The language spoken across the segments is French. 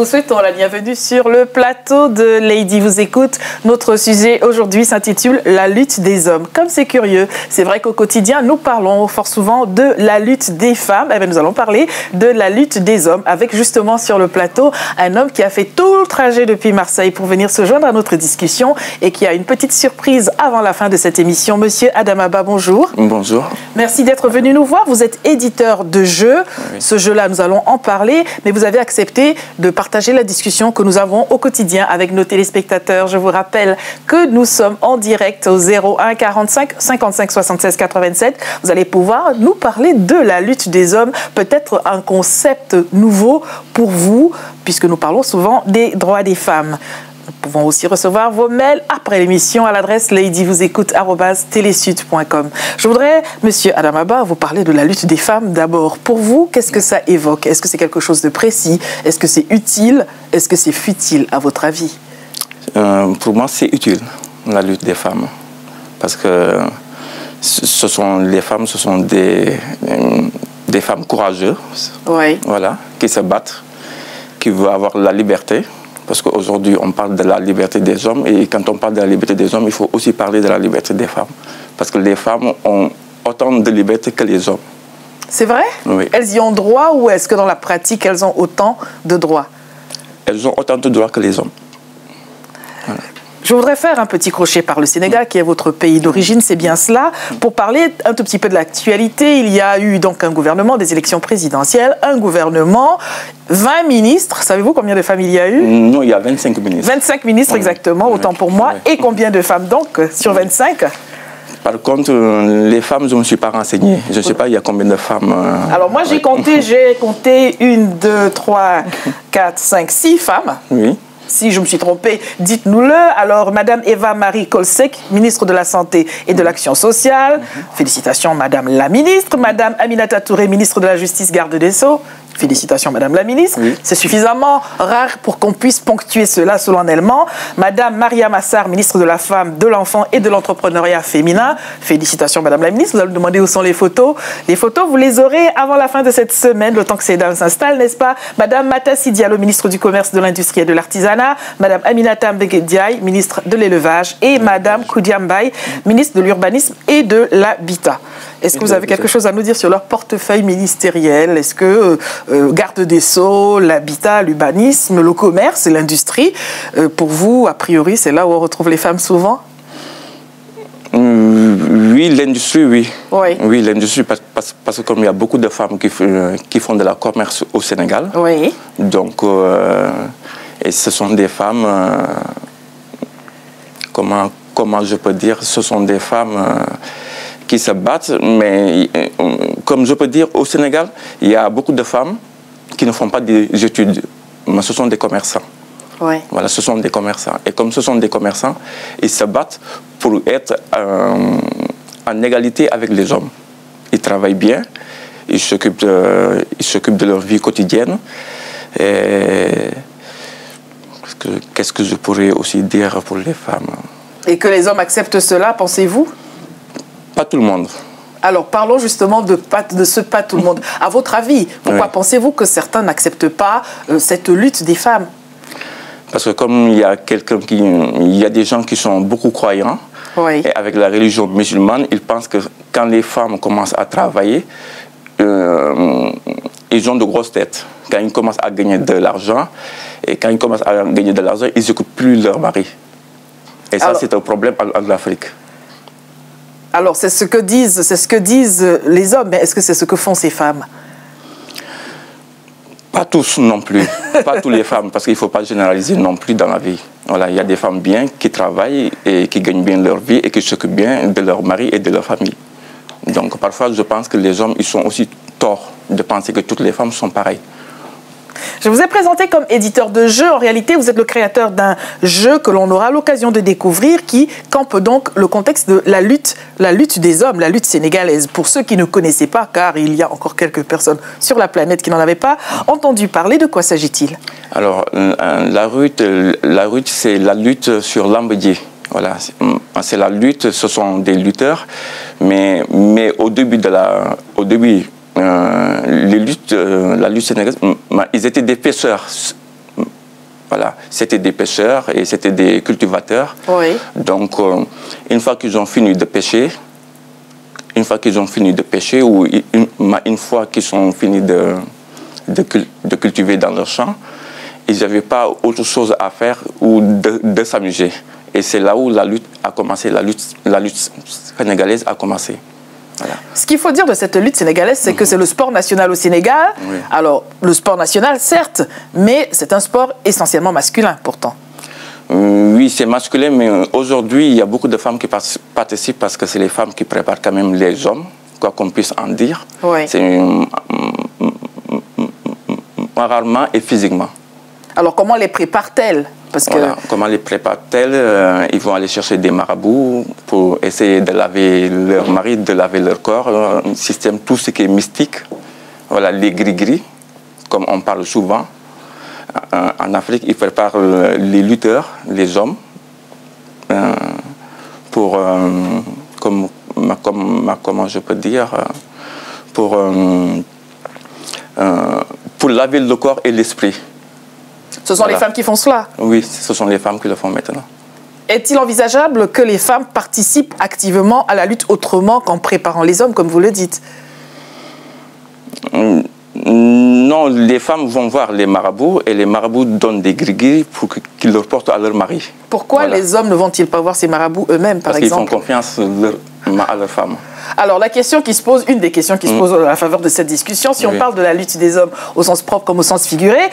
vous souhaitons la bienvenue sur le plateau de Lady vous écoute. Notre sujet aujourd'hui s'intitule La lutte des hommes. Comme c'est curieux, c'est vrai qu'au quotidien, nous parlons fort souvent de la lutte des femmes. Eh bien, nous allons parler de la lutte des hommes avec justement sur le plateau un homme qui a fait tout le trajet depuis Marseille pour venir se joindre à notre discussion et qui a une petite surprise avant la fin de cette émission. Monsieur Adam Abba, bonjour. Bonjour. Merci d'être venu nous voir. Vous êtes éditeur de jeux. Oui. Ce jeu-là, nous allons en parler, mais vous avez accepté de partager la discussion que nous avons au quotidien avec nos téléspectateurs. Je vous rappelle que nous sommes en direct au 01 45 55 76 87. Vous allez pouvoir nous parler de la lutte des hommes, peut-être un concept nouveau pour vous, puisque nous parlons souvent des droits des femmes. Nous pouvons aussi recevoir vos mails après l'émission à l'adresse ladyvousécoute@telesud.com. Je voudrais, monsieur Adam Abba, vous parler de la lutte des femmes d'abord. Pour vous, qu'est-ce que ça évoque? Est-ce que c'est quelque chose de précis? Est-ce que c'est utile? Est-ce que c'est futile, à votre avis? Pour moi, c'est utile, la lutte des femmes. Parce que les femmes, ce sont des femmes courageuses, oui. Voilà, qui se battent, qui veulent avoir la liberté. Parce qu'aujourd'hui, on parle de la liberté des hommes, et quand on parle de la liberté des hommes, il faut aussi parler de la liberté des femmes. Parce que les femmes ont autant de liberté que les hommes. C'est vrai? Oui. Elles y ont droit, ou est-ce que dans la pratique, elles ont autant de droits? Elles ont autant de droits que les hommes. Voilà. Je voudrais faire un petit crochet par le Sénégal, qui est votre pays d'origine, c'est bien cela. Pour parler un tout petit peu de l'actualité, il y a eu donc un gouvernement, des élections présidentielles, un gouvernement, 20 ministres. Savez-vous combien de femmes il y a eu? Non, il y a 25 ministres. 25 ministres exactement, autant pour moi. Et combien de femmes donc sur 25? Par contre, les femmes, je ne me suis pas renseignée. Je ne sais pas il y a combien de femmes. Alors moi, j'ai compté 1, 2, 3, 4, 5, 6 femmes. Oui. Si je me suis trompée, dites-nous-le. Alors, Madame Eva-Marie Kolsek, ministre de la Santé et de l'Action sociale. Félicitations, Madame la ministre. Madame Aminata Touré, ministre de la Justice, garde des Sceaux. Félicitations, Madame la ministre. Oui. C'est suffisamment rare pour qu'on puisse ponctuer cela solennellement. Madame Maria Massar, ministre de la Femme, de l'Enfant et de l'Entrepreneuriat féminin. Félicitations, Madame la ministre. Vous allez me demander où sont les photos. Les photos, vous les aurez avant la fin de cette semaine, le temps que ces dames s'installent, n'est-ce pas? Madame Matassi Diallo, ministre du Commerce, de l'Industrie et de l'Artisanat. Madame Aminata Mbegediaï, ministre de l'Élevage. Et Madame Koudiambaye, ministre de l'Urbanisme et de l'Habitat. Est-ce que vous avez quelque chose à nous dire sur leur portefeuille ministériel? Est-ce que garde des Sceaux, l'habitat, l'urbanisme, le commerce et l'industrie, pour vous, a priori, c'est là où on retrouve les femmes souvent? Oui, l'industrie, oui. Oui, oui l'industrie, parce que comme il y a beaucoup de femmes qui font de la commerce au Sénégal, oui. Donc, et ce sont des femmes, comment je peux dire, ce sont des femmes qui se battent, mais comme je peux dire, au Sénégal, il y a beaucoup de femmes qui ne font pas des études, mais ce sont des commerçants. Oui. Voilà, ce sont des commerçants. Et comme ce sont des commerçants, ils se battent pour être en égalité avec les hommes. Ils travaillent bien, ils s'occupent de leur vie quotidienne. Qu'est-ce que je pourrais aussi dire pour les femmes? Et que les hommes acceptent cela, pensez-vous? Pas tout le monde. Alors, parlons justement de ce pas tout le monde. À votre avis, pourquoi pensez-vous que certains n'acceptent pas cette lutte des femmes? Parce que comme il y a des gens qui sont beaucoup croyants, oui. Et avec la religion musulmane, ils pensent que quand les femmes commencent à travailler, ils ont de grosses têtes. Quand ils commencent à gagner de l'argent, et quand ils commencent à gagner de l'argent, ils n'écoutent plus leur mari. Et ça, c'est un problème en Afrique. Alors, c'est ce que disent les hommes, mais est-ce que c'est ce que font ces femmes? Pas tous non plus, pas toutes les femmes, parce qu'il ne faut pas généraliser non plus dans la vie. Voilà, il y a des femmes bien qui travaillent et qui gagnent bien leur vie et qui s'occupent bien de leur mari et de leur famille. Donc parfois, je pense que les hommes, ils sont aussi torts de penser que toutes les femmes sont pareilles. Je vous ai présenté comme éditeur de jeux. En réalité, vous êtes le créateur d'un jeu que l'on aura l'occasion de découvrir qui campe donc le contexte de la lutte des hommes, la lutte sénégalaise. Pour ceux qui ne connaissaient pas, car il y a encore quelques personnes sur la planète qui n'en avaient pas entendu parler, de quoi s'agit-il? Alors, la lutte, c'est la lutte sur l'ambadier. Voilà, c'est la lutte, ce sont des lutteurs, mais au début la lutte sénégalaise, ils étaient des pêcheurs. Voilà, c'était des pêcheurs et c'était des cultivateurs. Oui. Donc, une fois qu'ils ont fini de pêcher, ou une fois qu'ils ont fini de cultiver dans leur champ, ils n'avaient pas autre chose à faire ou de s'amuser. Et c'est là où la lutte a commencé, la lutte sénégalaise a commencé. Voilà. Ce qu'il faut dire de cette lutte sénégalaise, c'est que c'est le sport national au Sénégal. Oui. Alors, le sport national, certes, mais c'est un sport essentiellement masculin, pourtant. Oui, c'est masculin, mais aujourd'hui, il y a beaucoup de femmes qui participent parce que c'est les femmes qui préparent quand même les hommes, quoi qu'on puisse en dire. Oui. C'est moralement et physiquement. Alors, comment les prépare-t-elle? Parce que... Voilà. Comment les prépare-t-elle? Ils vont aller chercher des marabouts pour essayer de laver leur mari, de laver leur corps. Un système, tout ce qui est mystique. Voilà, les gris-gris, comme on parle souvent. En Afrique, ils préparent les lutteurs, les hommes, pour, comment je peux dire, pour laver le corps et l'esprit. Ce sont les femmes qui font cela? Oui, ce sont les femmes qui le font maintenant. Est-il envisageable que les femmes participent activement à la lutte autrement qu'en préparant les hommes, comme vous le dites? Non, les femmes vont voir les marabouts et les marabouts donnent des gris-gris pour qu'ils leur portent à leur mari. Pourquoi les hommes ne vont-ils pas voir ces marabouts eux-mêmes, par exemple? Parce qu'ils font confiance à leurs femmes. Alors, la question qui se pose, une des questions qui se pose à la faveur de cette discussion, si on parle de la lutte des hommes au sens propre comme au sens figuré,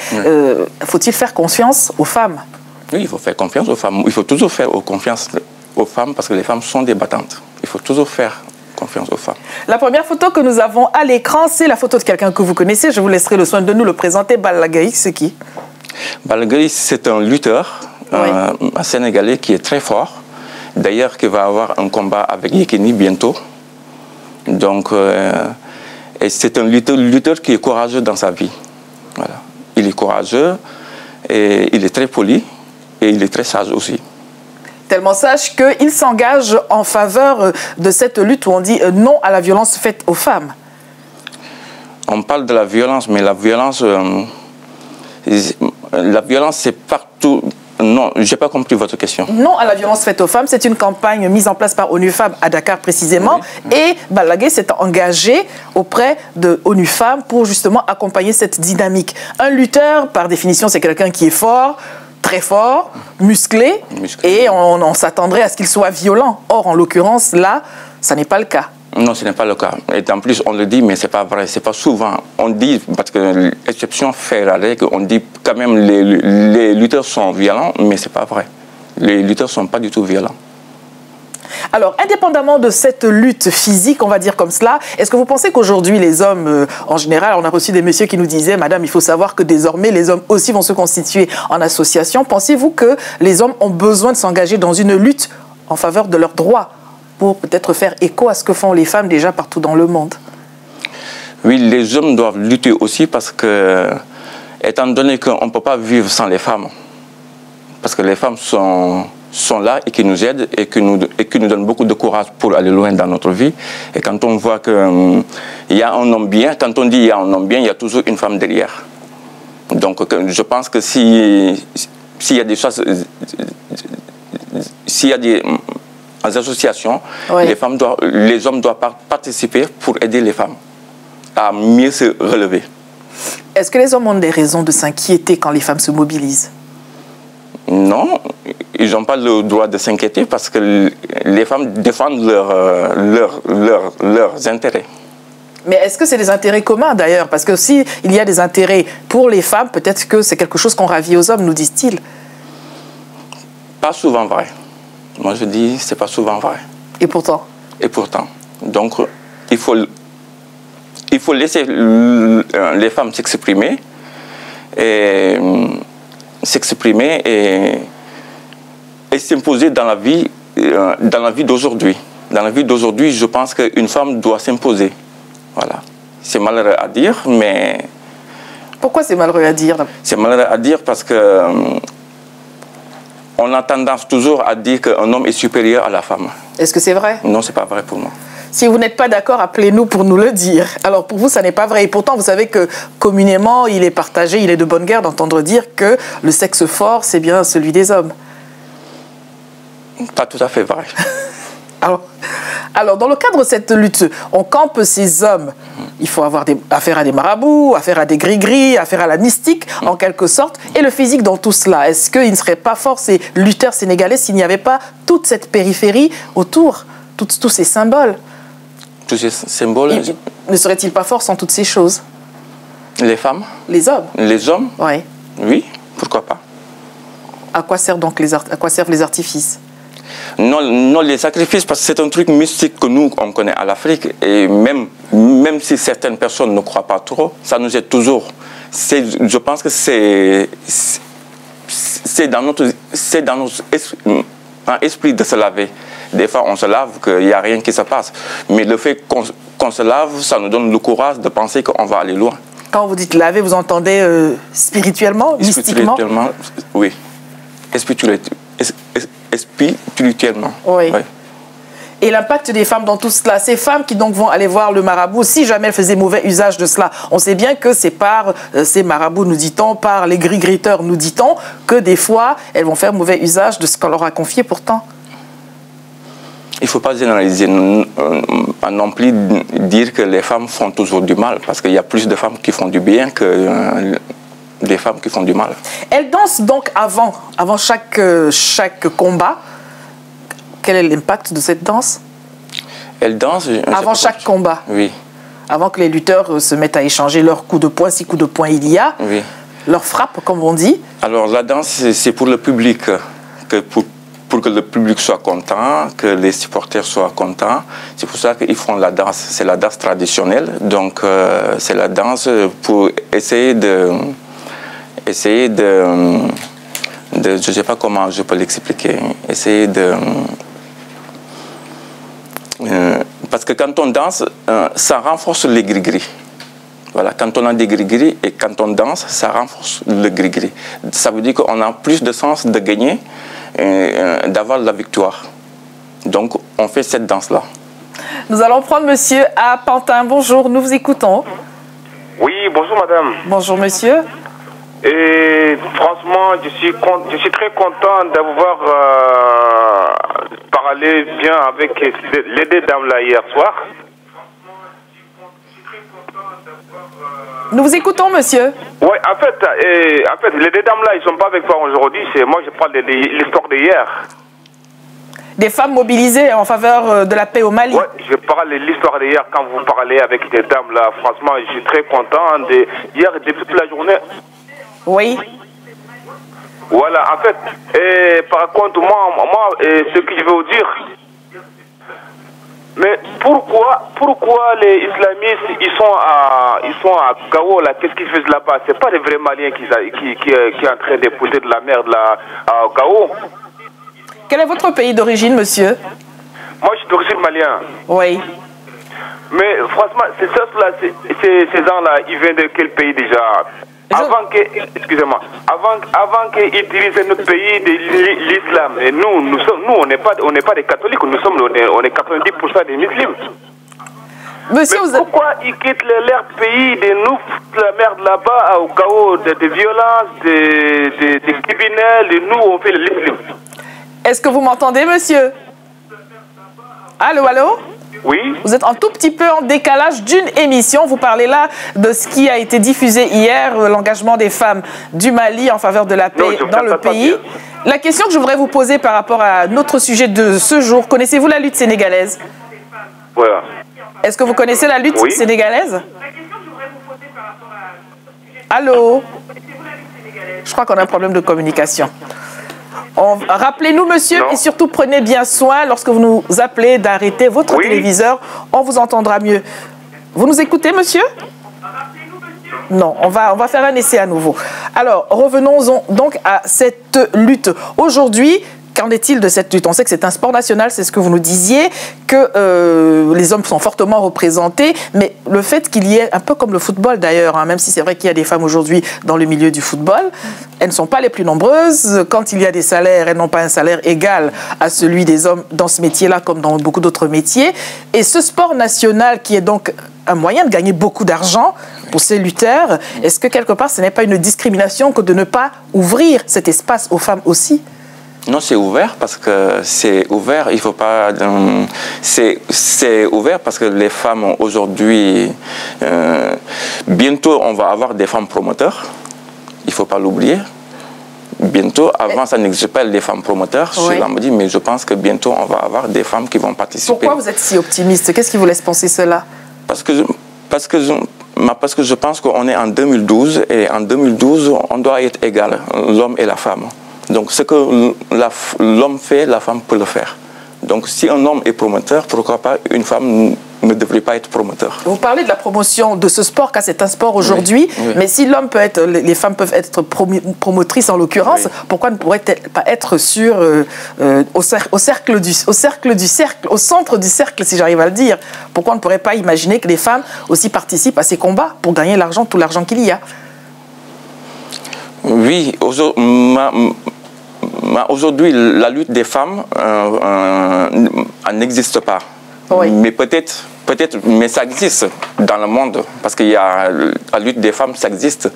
faut-il faire confiance aux femmes? Oui, il faut faire confiance aux femmes. Il faut toujours faire confiance aux femmes parce que les femmes sont des battantes. Il faut toujours faire confiance aux femmes. La première photo que nous avons à l'écran, c'est la photo de quelqu'un que vous connaissez. Je vous laisserai le soin de nous le présenter. Balla Gaye, c'est qui? Balla Gaye, c'est un lutteur un Sénégalais qui est très fort. D'ailleurs, qui va avoir un combat avec Yekini bientôt. Donc, c'est un lutteur qui est courageux dans sa vie. Voilà. Il est courageux, et il est très poli et il est très sage aussi. Tellement sage qu'il s'engage en faveur de cette lutte où on dit non à la violence faite aux femmes. On parle de la violence, mais la violence c'est partout. Non, je n'ai pas compris votre question. Non à la violence faite aux femmes, c'est une campagne mise en place par ONU Femmes à Dakar précisément. Oui. Et Balla Gaye s'est engagé auprès de ONU Femmes pour justement accompagner cette dynamique. Un lutteur, par définition, c'est quelqu'un qui est fort, très fort, musclé. Et on s'attendrait à ce qu'il soit violent. Or, en l'occurrence, là, ça n'est pas le cas. Non, ce n'est pas le cas. Et en plus, on le dit, mais ce n'est pas vrai. Ce n'est pas souvent. On dit, parce que l'exception fait la règle, on dit quand même les lutteurs sont violents, mais ce n'est pas vrai. Les lutteurs ne sont pas du tout violents. Alors, indépendamment de cette lutte physique, on va dire comme cela, est-ce que vous pensez qu'aujourd'hui, les hommes, en général, on a reçu des messieurs qui nous disaient, madame, il faut savoir que désormais, les hommes aussi vont se constituer en association. Pensez-vous que les hommes ont besoin de s'engager dans une lutte en faveur de leurs droits pour peut-être faire écho à ce que font les femmes déjà partout dans le monde? Oui, les hommes doivent lutter aussi parce que, étant donné qu'on ne peut pas vivre sans les femmes, parce que les femmes sont là et qui nous aident et qui nous donnent beaucoup de courage pour aller loin dans notre vie. Et quand on voit qu'il y a un homme bien, quand on dit il y a un homme bien, il y a toujours une femme derrière. Donc je pense que s'il y a des choses, s'il y a des associations, les hommes doivent participer pour aider les femmes à mieux se relever. Est-ce que les hommes ont des raisons de s'inquiéter quand les femmes se mobilisent? Non, ils n'ont pas le droit de s'inquiéter parce que les femmes défendent leurs intérêts. Mais est-ce que c'est des intérêts communs d'ailleurs? Parce que s'il y a des intérêts pour les femmes, peut-être que c'est quelque chose qu'on ravit aux hommes, nous disent-ils. Pas souvent vrai. Moi je dis c'est pas souvent vrai. Et pourtant? Et pourtant. Donc il faut laisser les femmes s'exprimer et s'imposer dans la vie d'aujourd'hui. Dans la vie d'aujourd'hui, je pense qu'une femme doit s'imposer. Voilà. C'est malheureux à dire, mais... Pourquoi c'est malheureux à dire? C'est malheureux à dire parce que on a tendance toujours à dire qu'un homme est supérieur à la femme. Est-ce que c'est vrai? Non, c'est pas vrai pour moi. Si vous n'êtes pas d'accord, appelez-nous pour nous le dire. Alors pour vous, ça n'est pas vrai. Et pourtant, vous savez que communément, il est partagé, il est de bonne guerre d'entendre dire que le sexe fort, c'est bien celui des hommes. Pas tout à fait vrai. Alors, dans le cadre de cette lutte, on campe ces hommes. Il faut avoir affaire à des marabouts, affaire à des gris-gris, affaire à la mystique, en quelque sorte. Et le physique dans tout cela, est-ce qu'ils ne seraient pas forts, ces lutteurs sénégalais, s'il n'y avait pas toute cette périphérie autour, tous ces symboles? Tous ces symboles... Ne seraient-ils pas forts sans toutes ces choses? Les femmes? Les hommes? Les hommes? Oui. Oui, pourquoi pas. À quoi servent donc les artifices? Non, les sacrifices, parce que c'est un truc mystique que nous, on connaît à l'Afrique. Et même si certaines personnes ne croient pas trop, ça nous aide toujours. Je pense que c'est dans notre esprit de se laver. Des fois, on se lave, qu'il n'y a rien qui se passe. Mais le fait qu'on se lave, ça nous donne le courage de penser qu'on va aller loin. Quand vous dites laver, vous entendez spirituellement, mystiquement? Spirituellement, oui. Spirituellement. Oui. Oui. Et l'impact des femmes dans tout cela, ces femmes qui donc vont aller voir le marabout, si jamais elles faisaient mauvais usage de cela, on sait bien que c'est par ces marabouts, nous dit-on, par les gris-griteurs, nous dit-on, que des fois, elles vont faire mauvais usage de ce qu'on leur a confié pourtant. Il ne faut pas généraliser, non plus dire que les femmes font toujours du mal, parce qu'il y a plus de femmes qui font du bien que des femmes qui font du mal. Elles dansent donc avant chaque combat. Quel est l'impact de cette danse? Elles dansent... Avant chaque combat? Oui. Avant que les lutteurs se mettent à échanger leurs coups de poing, si coups de poing il y a, oui. Leurs frappes, comme on dit. Alors la danse, c'est pour le public, pour que le public soit content, que les supporters soient contents. C'est pour ça qu'ils font la danse. C'est la danse traditionnelle, donc c'est la danse pour essayer de je ne sais pas comment je peux l'expliquer, essayer de... parce que quand on danse, ça renforce les gris-gris. Voilà, quand on a des gris-gris et quand on danse, ça renforce le gris-gris. Ça veut dire qu'on a plus de sens de gagner, d'avoir la victoire. Donc, on fait cette danse-là. Nous allons prendre monsieur à Pantin. Bonjour, nous vous écoutons. Oui, bonjour madame. Bonjour monsieur. Et franchement, je suis très content d'avoir parlé bien avec les deux dames là hier soir. Nous vous écoutons, monsieur. Oui, en fait, les deux dames là, ils sont pas avec moi aujourd'hui. Moi, je parle de l'histoire d'hier. Des femmes mobilisées en faveur de la paix au Mali. Oui, je parle de l'histoire d'hier. Quand vous parlez avec les dames là, franchement, je suis très content. Hier, depuis toute la journée. Oui. Voilà, en fait, par contre, moi ce que je veux vous dire, mais pourquoi les islamistes, ils sont à Gao, là, qu'est-ce qu'ils font là-bas? C'est pas des vrais Maliens qui sont en train d'épouser de la merde là, à Gao. Quel est votre pays d'origine, monsieur? Moi, je suis d'origine malienne. Oui. Mais franchement, ces gens-là, ils viennent de quel pays déjà? Avant qu'ils utilisent notre pays de l'islam, et nous on n'est pas des catholiques, on est 90% des musulmans. Monsieur, mais pourquoi ils quittent leur pays, de nous foutent la merde là-bas, au chaos de violences, de criminels, et nous on fait l'islam? Est-ce que vous m'entendez, monsieur? Allô, allô? Oui. Vous êtes un tout petit peu en décalage d'une émission. Vous parlez là de ce qui a été diffusé hier, l'engagement des femmes du Mali en faveur de la paix dans le pays. La question que je voudrais vous poser par rapport à notre sujet de ce jour, connaissez-vous la lutte sénégalaise? Oui. Est-ce que vous connaissez la lutte sénégalaise? Allô? Je crois qu'on a un problème de communication. Rappelez-nous, monsieur, et surtout prenez bien soin, lorsque vous nous appelez, d'arrêter votre téléviseur. On vous entendra mieux. Vous nous écoutez, monsieur? Non, on va faire un essai à nouveau. Alors, revenons donc à cette lutte. Aujourd'hui, Qu'en est-il de cette lutte? On sait que c'est un sport national, c'est ce que vous nous disiez, que les hommes sont fortement représentés, mais le fait qu'il y ait, un peu comme le football d'ailleurs, hein, même si c'est vrai qu'il y a des femmes aujourd'hui dans le milieu du football, elles ne sont pas les plus nombreuses. Quand il y a des salaires, elles n'ont pas un salaire égal à celui des hommes dans ce métier-là, comme dans beaucoup d'autres métiers. Et ce sport national qui est donc un moyen de gagner beaucoup d'argent pour ces lutteurs, est-ce que quelque part ce n'est pas une discrimination que de ne pas ouvrir cet espace aux femmes aussi? Non, c'est ouvert parce que c'est ouvert. Il faut pas. C'est ouvert parce que les femmes aujourd'hui, bientôt on va avoir des femmes promoteurs. Il faut pas l'oublier. Bientôt, avant ça n'existait pas les femmes promoteurs, Oui. cela me dit, mais je pense que bientôt on va avoir des femmes qui vont participer. Pourquoi vous êtes si optimiste? Qu'est-ce qui vous laisse penser cela? Parce que je pense qu'on est en 2012 et en 2012, on doit être égal, l'homme et la femme. Donc ce que l'homme fait, la femme peut le faire. Donc si un homme est promoteur, pourquoi pas une femme ne devrait pas être promoteur? Vous parlez de la promotion de ce sport, car c'est un sport aujourd'hui, Oui, oui. mais si l'homme peut être, les femmes peuvent être promotrices en l'occurrence, Oui. pourquoi ne pourrait-elle pas être sur, au centre du cercle, si j'arrive à le dire? Pourquoi on ne pourrait pas imaginer que les femmes aussi participent à ces combats pour gagner l'argent, tout l'argent qu'il y a? Oui, aujourd'hui, la lutte des femmes n'existe pas. Oui. Mais peut-être, mais ça existe dans le monde, parce qu'il y a la lutte des femmes, ça existe.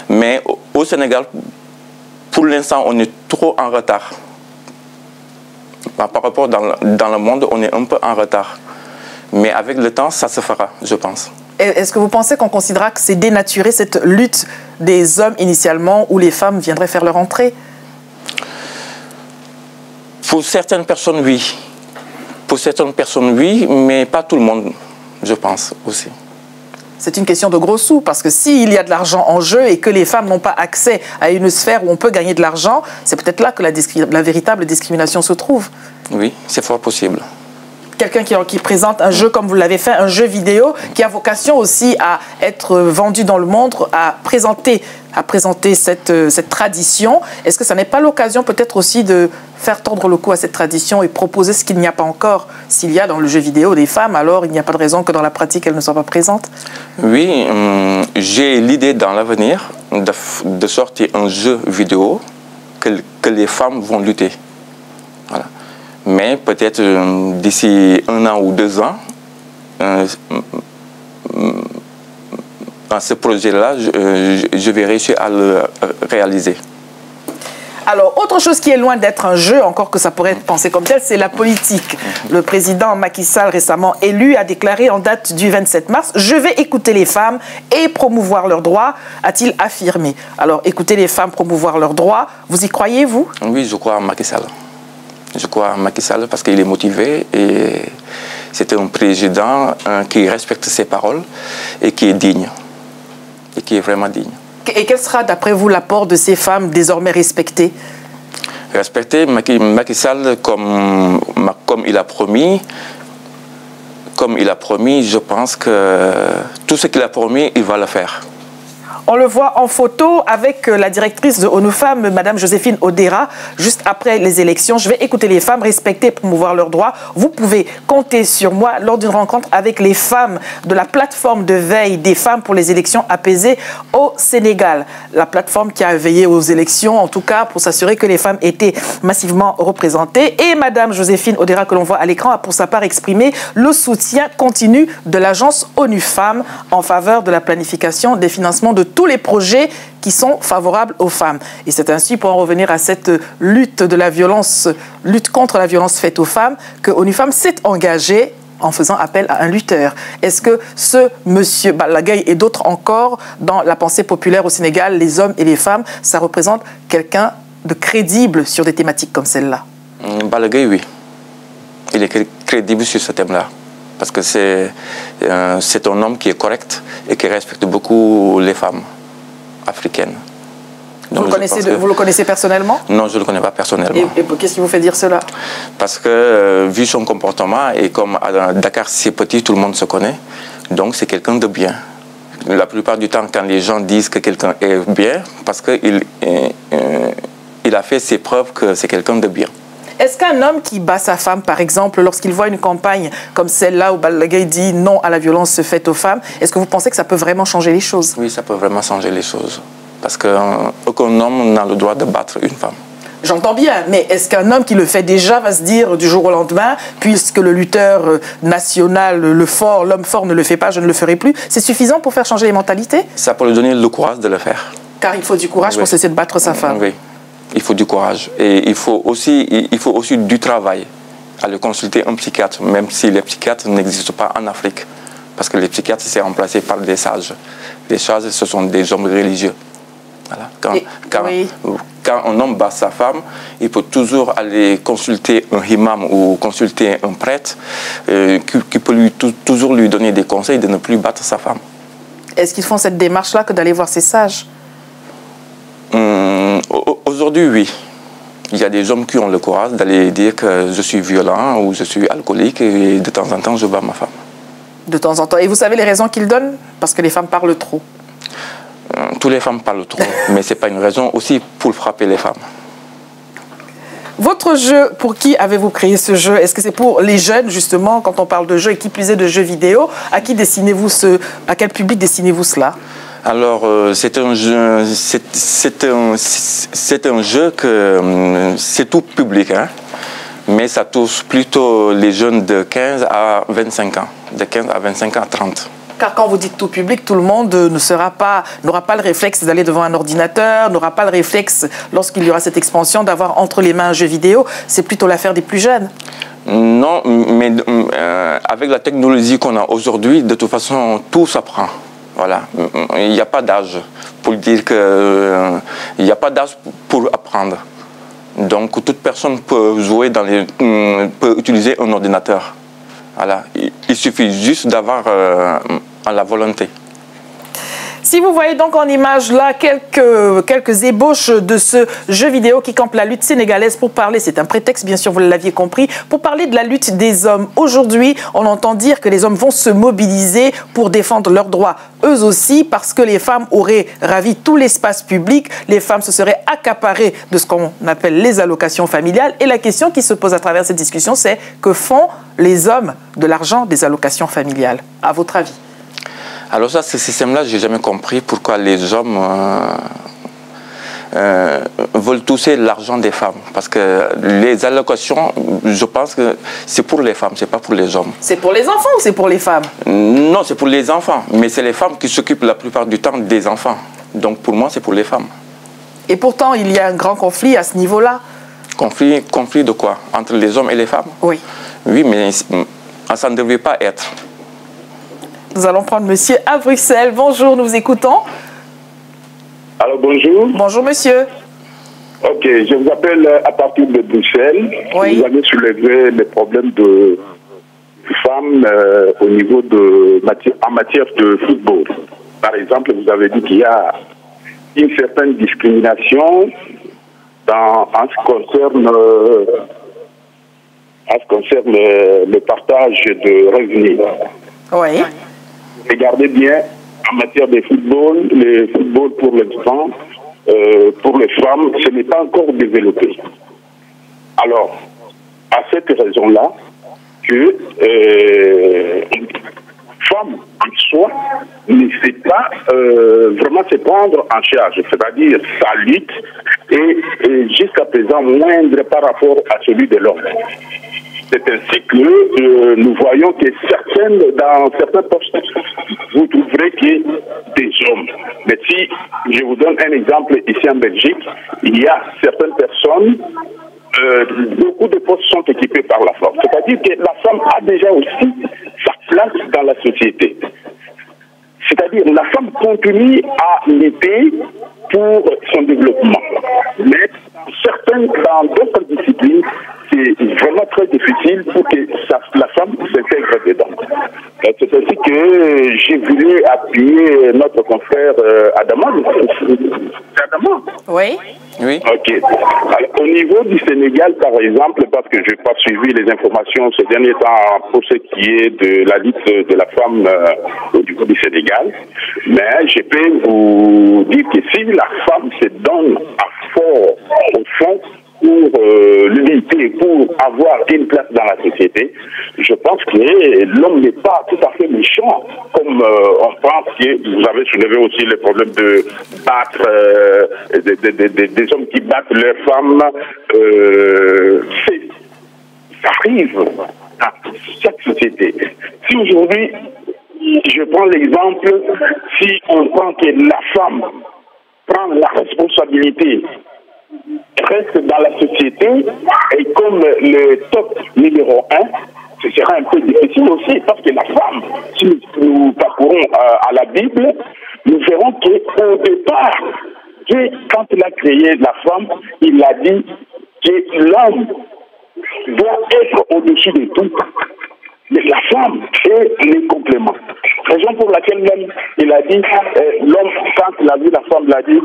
Mais au Sénégal, pour l'instant, on est trop en retard. Par rapport dans le monde, on est un peu en retard. Mais avec le temps, ça se fera, je pense. Est-ce que vous pensez qu'on considérera que c'est dénaturé cette lutte des hommes initialement, où les femmes viendraient faire leur entrée? Pour certaines personnes, oui. Pour certaines personnes, oui, mais pas tout le monde, je pense aussi. C'est une question de gros sous, parce que s'il y a de l'argent en jeu et que les femmes n'ont pas accès à une sphère où on peut gagner de l'argent, c'est peut-être là que la véritable discrimination se trouve. Oui, c'est fort possible. Quelqu'un qui présente un jeu comme vous l'avez fait, un jeu vidéo, qui a vocation aussi à être vendu dans le monde, à présenter cette tradition. Est-ce que ça n'est pas l'occasion peut-être aussi de faire tordre le cou à cette tradition et proposer ce qu'il n'y a pas encore? S'il y a dans le jeu vidéo des femmes, alors il n'y a pas de raison que dans la pratique elles ne soient pas présentes. Oui, j'ai l'idée dans l'avenir de sortir un jeu vidéo que les femmes vont lutter. Voilà. Mais peut-être d'ici 1 an ou 2 ans, dans ce projet-là, je vais réussir à le réaliser. Alors, autre chose qui est loin d'être un jeu, encore que ça pourrait être pensé comme tel, c'est la politique. Le président Macky Sall, récemment élu, a déclaré en date du 27 mars « Je vais écouter les femmes et promouvoir leurs droits », a-t-il affirmé. Alors, écouter les femmes, promouvoir leurs droits, vous y croyez, vous? Oui, je crois à Macky Sall. Je crois à Macky Sall parce qu'il est motivé et c'est un président qui respecte ses paroles et qui est digne. Et qui est vraiment digne. Et quel sera, d'après vous, l'apport de ces femmes désormais respectées? Respecter Macky Sall comme il a promis. Comme il a promis, je pense que tout ce qu'il a promis, il va le faire. On le voit en photo avec la directrice de ONU Femmes, Madame Joséphine Odera, juste après les élections. Je vais écouter les femmes, respecter, promouvoir leurs droits. Vous pouvez compter sur moi lors d'une rencontre avec les femmes de la plateforme de veille des femmes pour les élections apaisées au Sénégal. La plateforme qui a veillé aux élections, en tout cas, pour s'assurer que les femmes étaient massivement représentées. Et Madame Joséphine Odera, que l'on voit à l'écran, a pour sa part exprimé le soutien continu de l'agence ONU Femmes en faveur de la planification des financements de tous les projets qui sont favorables aux femmes. Et c'est ainsi, pour en revenir à cette lutte contre la violence faite aux femmes, que ONU Femmes s'est engagée en faisant appel à un lutteur. Est-ce que ce monsieur Balagay et d'autres encore, dans la pensée populaire au Sénégal, les hommes et les femmes, ça représente quelqu'un de crédible sur des thématiques comme celle-là? Balagay, oui. Il est crédible sur ce thème-là. Parce que c'est un homme qui est correct et qui respecte beaucoup les femmes africaines. Vous le connaissez personnellement? Non, je ne le connais pas personnellement. Et qu'est-ce qui vous fait dire cela? Parce que, vu son comportement, et comme à Dakar, c'est petit, tout le monde se connaît, donc c'est quelqu'un de bien. La plupart du temps, quand les gens disent que quelqu'un est bien, parce qu'il a fait ses preuves que c'est quelqu'un de bien. Est-ce qu'un homme qui bat sa femme, par exemple, lorsqu'il voit une campagne comme celle-là où Balagay dit non à la violence faite aux femmes, est-ce que vous pensez que ça peut vraiment changer les choses? Oui, ça peut vraiment changer les choses. Parce qu'aucun homme n'a le droit de battre une femme. J'entends bien, mais est-ce qu'un homme qui le fait déjà va se dire du jour au lendemain, puisque le lutteur national, l'homme fort ne le fait pas, je ne le ferai plus, c'est suffisant pour faire changer les mentalités? Ça peut lui donner le courage de le faire. Car il faut du courage pour cesser de battre sa femme. Oui, il faut du courage. Et il faut aussi du travail. Aller consulter un psychiatre, même si les psychiatres n'existent pas en Afrique. Parce que les psychiatres, c'est remplacé par des sages. Les sages, ce sont des hommes religieux. Voilà. Quand un homme bat sa femme, il peut toujours aller consulter un imam ou consulter un prêtre qui peut toujours lui donner des conseils de ne plus battre sa femme. Est-ce qu'ils font cette démarche-là que d'aller voir ces sages? Aujourd'hui, oui. Il y a des hommes qui ont le courage d'aller dire que je suis violent ou je suis alcoolique et de temps en temps, je bats ma femme. De temps en temps. Et vous savez les raisons qu'ils donnent? Parce que les femmes parlent trop. Toutes les femmes parlent trop, mais ce n'est pas une raison aussi pour frapper les femmes. Votre jeu, pour qui avez-vous créé ce jeu? Est-ce que c'est pour les jeunes, justement, quand on parle de jeu, et qui plus est de jeux vidéo? À qui dessinez-vous à quel public dessinez-vous cela? Alors, c'est un jeu que c'est tout public, hein, mais ça touche plutôt les jeunes de 15 à 25 ans, de 15 à 25 ans à 30. Car quand vous dites tout public, tout le monde n'aura pas le réflexe d'aller devant un ordinateur, n'aura pas le réflexe, lorsqu'il y aura cette expansion, d'avoir entre les mains un jeu vidéo. C'est plutôt l'affaire des plus jeunes. Non, mais avec la technologie qu'on a aujourd'hui, de toute façon, tout s'apprend. Voilà. Il n'y a pas d'âge pour dire que il n'y a pas d'âge pour apprendre. Donc toute personne peut jouer peut utiliser un ordinateur. Voilà. Il suffit juste d'avoir la volonté. Si vous voyez donc en image là quelques ébauches de ce jeu vidéo qui campe la lutte sénégalaise pour parler, c'est un prétexte bien sûr, vous l'aviez compris, pour parler de la lutte des hommes. Aujourd'hui, on entend dire que les hommes vont se mobiliser pour défendre leurs droits, eux aussi, parce que les femmes auraient ravi tout l'espace public, les femmes se seraient accaparées de ce qu'on appelle les allocations familiales. Et la question qui se pose à travers cette discussion, c'est que font les hommes de l'argent des allocations familiales, à votre avis? Alors ça, ce système-là, je n'ai jamais compris pourquoi les hommes veulent toucher l'argent des femmes. Parce que les allocations, je pense que c'est pour les femmes, ce n'est pas pour les hommes. C'est pour les enfants ou c'est pour les femmes? Non, c'est pour les enfants. Mais c'est les femmes qui s'occupent la plupart du temps des enfants. Donc pour moi, c'est pour les femmes. Et pourtant, il y a un grand conflit à ce niveau-là. Conflit de quoi? Entre les hommes et les femmes? Oui. Oui, mais ça ne devrait pas être. Nous allons prendre monsieur à Bruxelles. Bonjour, nous vous écoutons. Alors bonjour. Bonjour monsieur. Ok, je vous appelle à partir de Bruxelles. Oui. Vous avez soulevé les problèmes de femmes au niveau en matière de football. Par exemple, vous avez dit qu'il y a une certaine discrimination en ce qui concerne le partage de revenus. Oui. Regardez bien, en matière de football, le football pour l'instant, pour les femmes, ce n'est pas encore développé. Alors, à cette raison-là, que femme en soi ne sait pas vraiment se prendre en charge, c'est-à-dire sa lutte est jusqu'à présent moindre par rapport à celui de l'homme. C'est ainsi que nous voyons que dans certains postes, vous trouverez que des hommes. Mais si je vous donne un exemple ici en Belgique, il y a certaines personnes, beaucoup de postes sont équipés par la femme. C'est-à-dire que la femme a déjà aussi sa place dans la société. C'est-à-dire que la femme continue à l'aider pour son développement. Mais dans d'autres disciplines, c'est vraiment très difficile pour que la femme s'intègre dedans. C'est ainsi que j'ai voulu appuyer notre confrère Adama. Adama. Oui. Oui. Ok. Alors, au niveau du Sénégal, par exemple, parce que je n'ai pas suivi les informations ces derniers temps pour ce qui est de la lutte de la femme au niveau du Sénégal, mais je peux vous dire que si la femme se donne à fond, au fond, pour lutter, pour avoir une place dans la société, je pense que l'homme n'est pas tout à fait méchant, comme on pense que vous avez soulevé aussi le problème de battre des hommes qui battent leurs femmes. Ça arrive dans chaque société. Si aujourd'hui, je prends l'exemple, si on prend que la femme prend la responsabilité, reste dans la société, et comme le top numéro 1, ce sera un peu difficile aussi, parce que la femme, si nous parcourons à la Bible, nous verrons qu'au départ, Dieu, quand il a créé la femme, il a dit que l'homme doit être au-dessus de tout. Mais la femme est les compléments. Raison pour laquelle même il a dit, l'homme, quand il a vu la femme, il a dit,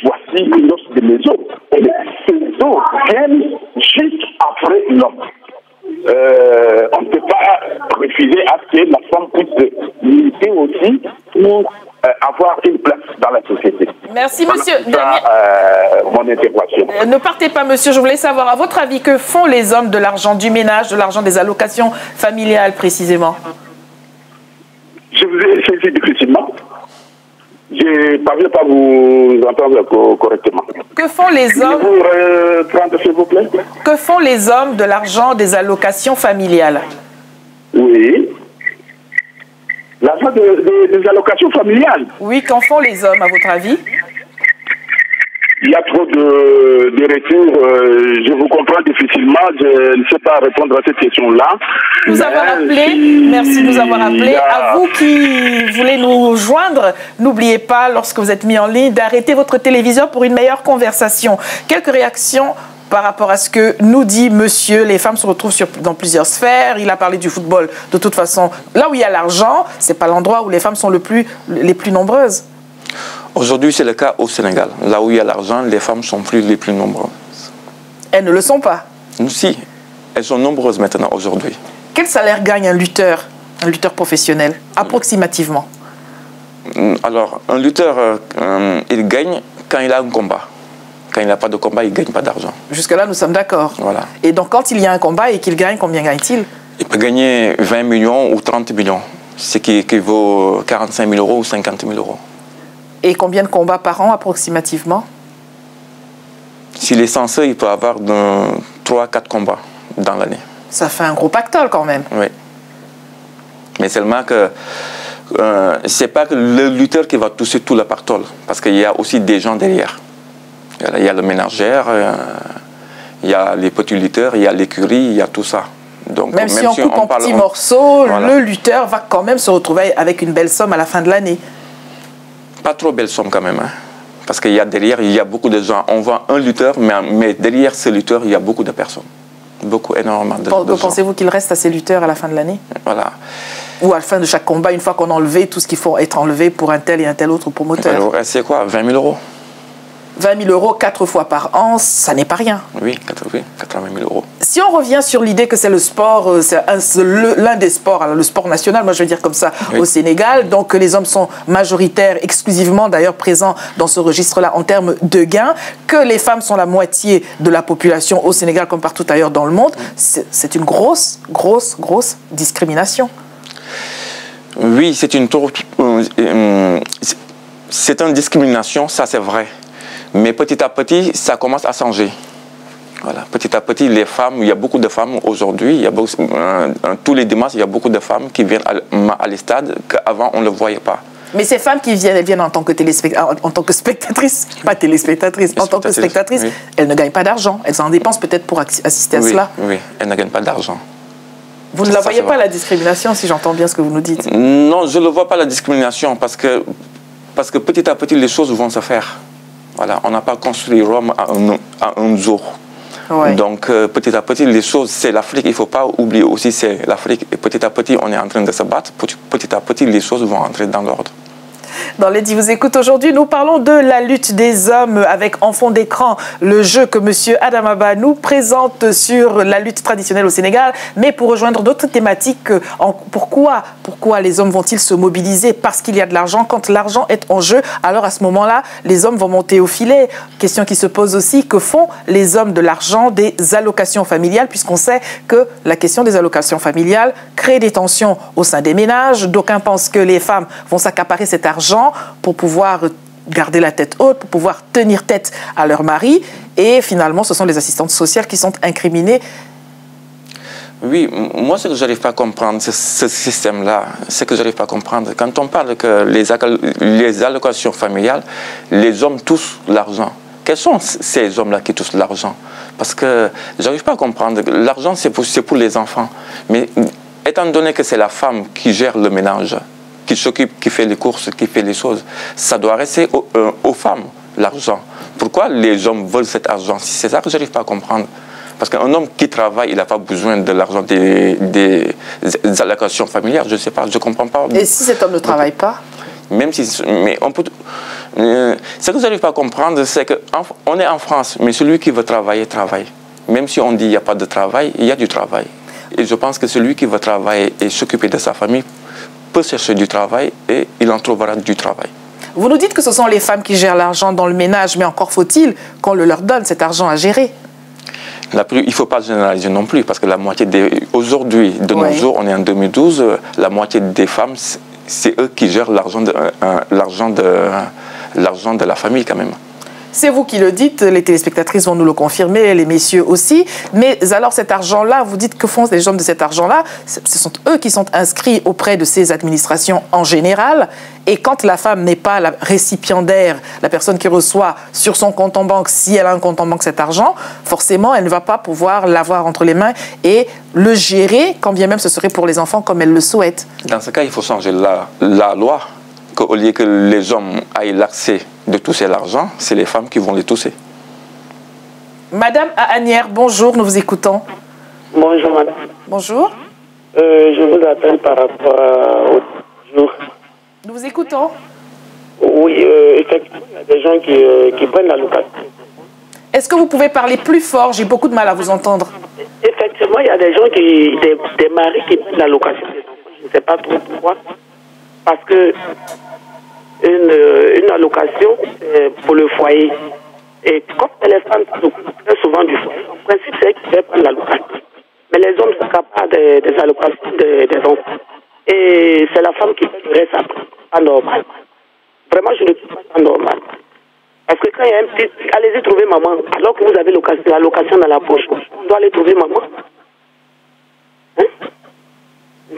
voici l'os de mes os. Et ces os viennent juste après l'homme. On ne peut pas refuser à ce que la femme puisse militer aussi pour avoir une place dans la société. Merci, monsieur. Mon intervention. Ne partez pas, monsieur. Je voulais savoir, à votre avis, que font les hommes de l'argent du ménage, de l'argent des allocations familiales, précisément? Je vous ai saisi difficilement. Je ne parviens pas à vous entendre correctement. Que font les hommes? S'il vous plaît. Que font les hommes de l'argent des allocations familiales? Oui. L'argent des allocations familiales. Oui, qu'en font les hommes, à votre avis? Il y a trop de retours. Je vous comprends difficilement. Je ne sais pas répondre à cette question-là. Nous avons appelé. Merci de nous avoir appelé. À vous qui voulez nous joindre, n'oubliez pas, lorsque vous êtes mis en ligne, d'arrêter votre téléviseur pour une meilleure conversation. Quelques réactions par rapport à ce que nous dit monsieur. Les femmes se retrouvent dans plusieurs sphères. Il a parlé du football. De toute façon, là où il y a l'argent, ce n'est pas l'endroit où les femmes sont les plus nombreuses. Aujourd'hui, c'est le cas au Sénégal. Là où il y a l'argent, les femmes sont les plus nombreuses. Elles ne le sont pas. Si, elles sont nombreuses maintenant, aujourd'hui. Quel salaire gagne un lutteur professionnel, approximativement? Alors, un lutteur, il gagne quand il a un combat. Quand il n'a pas de combat, il ne gagne pas d'argent. Jusque-là, nous sommes d'accord. Voilà. Et donc, quand il y a un combat et qu'il gagne, combien gagne-t-il? Il peut gagner 20 millions ou 30 millions, ce qui équivaut 45 000 euros ou 50 000 euros. Et combien de combats par an, approximativement? S'il est censé, il peut avoir 3 à 4 combats dans l'année. Ça fait un gros pactole, quand même. Oui. Mais seulement que c'est pas que le lutteur qui va toucher tout le pactole, parce qu'il y a aussi des gens derrière. Il y a le ménagère, il y a les petits lutteurs, il y a l'écurie, il y a tout ça. Donc, même si on coupe en petits morceaux, voilà, le lutteur va quand même se retrouver avec une belle somme à la fin de l'année. Pas trop belle somme quand même, hein. Parce qu'il y a derrière, il y a beaucoup de gens. On voit un lutteur, mais derrière ce lutteur, il y a beaucoup de personnes. Énormément de gens. Pensez-vous qu'il reste à ces lutteurs à la fin de l'année? Voilà. Ou à la fin de chaque combat, une fois qu'on a enlevé tout ce qu'il faut être enlevé pour un tel et un tel autre promoteur? C'est quoi? 20 000 euros. 20 000 euros 4 fois par an, ça n'est pas rien. Oui, 80 000 euros. Si on revient sur l'idée que c'est le sport, c'est l'un des sports, alors le sport national, moi je veux dire comme ça, oui, au Sénégal, donc que les hommes sont majoritaires, exclusivement d'ailleurs présents dans ce registre-là en termes de gains, que les femmes sont la moitié de la population au Sénégal comme partout ailleurs dans le monde, c'est une grosse discrimination. Oui, c'est une discrimination, ça c'est vrai. Mais petit à petit, ça commence à changer. Voilà. Petit à petit, les femmes, il y a beaucoup de femmes aujourd'hui, tous les dimanches, il y a beaucoup de femmes qui viennent à les stades qu'avant on ne le voyait pas. Mais ces femmes qui viennent, elles viennent en tant que spectatrices, pas téléspectatrices, en tant que spectatrices, oui, elles ne gagnent pas d'argent. Elles en dépensent peut-être pour assister à cela. Oui, elles ne gagnent pas d'argent. Vous ne la voyez pas, la discrimination, si j'entends bien ce que vous nous dites? Non, je ne vois pas la discrimination parce que petit à petit, les choses vont se faire. Voilà, on n'a pas construit Rome à un jour. Ouais. Donc, petit à petit, les choses, c'est l'Afrique. Il ne faut pas oublier aussi, c'est l'Afrique. Et petit à petit, on est en train de se battre. Petit à petit, les choses vont entrer dans l'ordre. Dans Lady vous écoute aujourd'hui, nous parlons de la lutte des hommes avec en fond d'écran le jeu que M. Adamaba nous présente sur la lutte traditionnelle au Sénégal. Mais pour rejoindre d'autres thématiques, pourquoi les hommes vont-ils se mobiliser? Parce qu'il y a de l'argent. Quand l'argent est en jeu, alors à ce moment-là, les hommes vont monter au filet. Question qui se pose aussi, que font les hommes de l'argent des allocations familiales, puisqu'on sait que la question des allocations familiales crée des tensions au sein des ménages. D'aucuns pensent que les femmes vont s'accaparer cet argent pour pouvoir garder la tête haute, pour pouvoir tenir tête à leur mari. Et finalement, ce sont les assistantes sociales qui sont incriminées. Oui, moi, ce que je n'arrive pas à comprendre, ce système-là, ce que je n'arrive pas à comprendre, quand on parle que les allocations familiales, les hommes touchent l'argent. Quels sont ces hommes-là qui touchent l'argent? Parce que je n'arrive pas à comprendre. L'argent, c'est pour les enfants. Mais étant donné que c'est la femme qui gère le ménage, qui s'occupe, qui fait les courses, qui fait les choses, ça doit rester aux femmes, l'argent. Pourquoi les hommes veulent cet argent? C'est ça que je n'arrive pas à comprendre. Parce qu'un homme qui travaille, il n'a pas besoin de l'argent des allocations familiales. Je ne sais pas, je ne comprends pas. Et si cet homme ne travaille pas? Même si... Mais on peut... ce que je n'arrive pas à comprendre, c'est qu'on est en France, mais celui qui veut travailler, travaille. Même si on dit qu'il n'y a pas de travail, il y a du travail. Et je pense que celui qui veut travailler et s'occuper de sa famille peut chercher du travail et il en trouvera du travail. Vous nous dites que ce sont les femmes qui gèrent l'argent dans le ménage, mais encore faut-il qu'on le leur donne, cet argent à gérer. Il ne faut pas généraliser non plus, parce que la moitié des... Aujourd'hui, de nos jours, on est en 2012, la moitié des femmes, c'est eux qui gèrent l'argent de la famille quand même. C'est vous qui le dites, les téléspectatrices vont nous le confirmer, les messieurs aussi. Mais alors cet argent-là, vous dites que font les hommes de cet argent-là? Ce sont eux qui sont inscrits auprès de ces administrations en général. Et quand la femme n'est pas la récipiendaire, la personne qui reçoit sur son compte en banque, si elle a un compte en banque cet argent, forcément elle ne va pas pouvoir l'avoir entre les mains et le gérer, quand bien même ce serait pour les enfants comme elle le souhaite. Dans ce cas, il faut changer la loi. Au lieu que les hommes aient l'accès de toucher l'argent, c'est les femmes qui vont les toucher. Madame Ahanière, bonjour, nous vous écoutons. Bonjour madame. Bonjour. Je vous appelle par rapport au jour. Nous vous écoutons. Oui, effectivement, il y a des gens qui prennent la location. Est-ce que vous pouvez parler plus fort? J'ai beaucoup de mal à vous entendre. Effectivement, il y a des gens des maris qui prennent la location. Je ne sais pas trop pourquoi. Parce que une allocation, c'est pour le foyer. Et comme les femmes s'occupent très souvent du foyer, en principe, c'est elles qui doivent prendre l'allocation. Mais les hommes s'accaparent des allocations des enfants. Et c'est la femme qui fait le reste après. Pas normal. Vraiment, je ne trouve pas ça normal. Parce que quand il y a un petit... Allez-y trouver maman. Alors que vous avez l'allocation dans la poche, on doit aller trouver maman. Hein?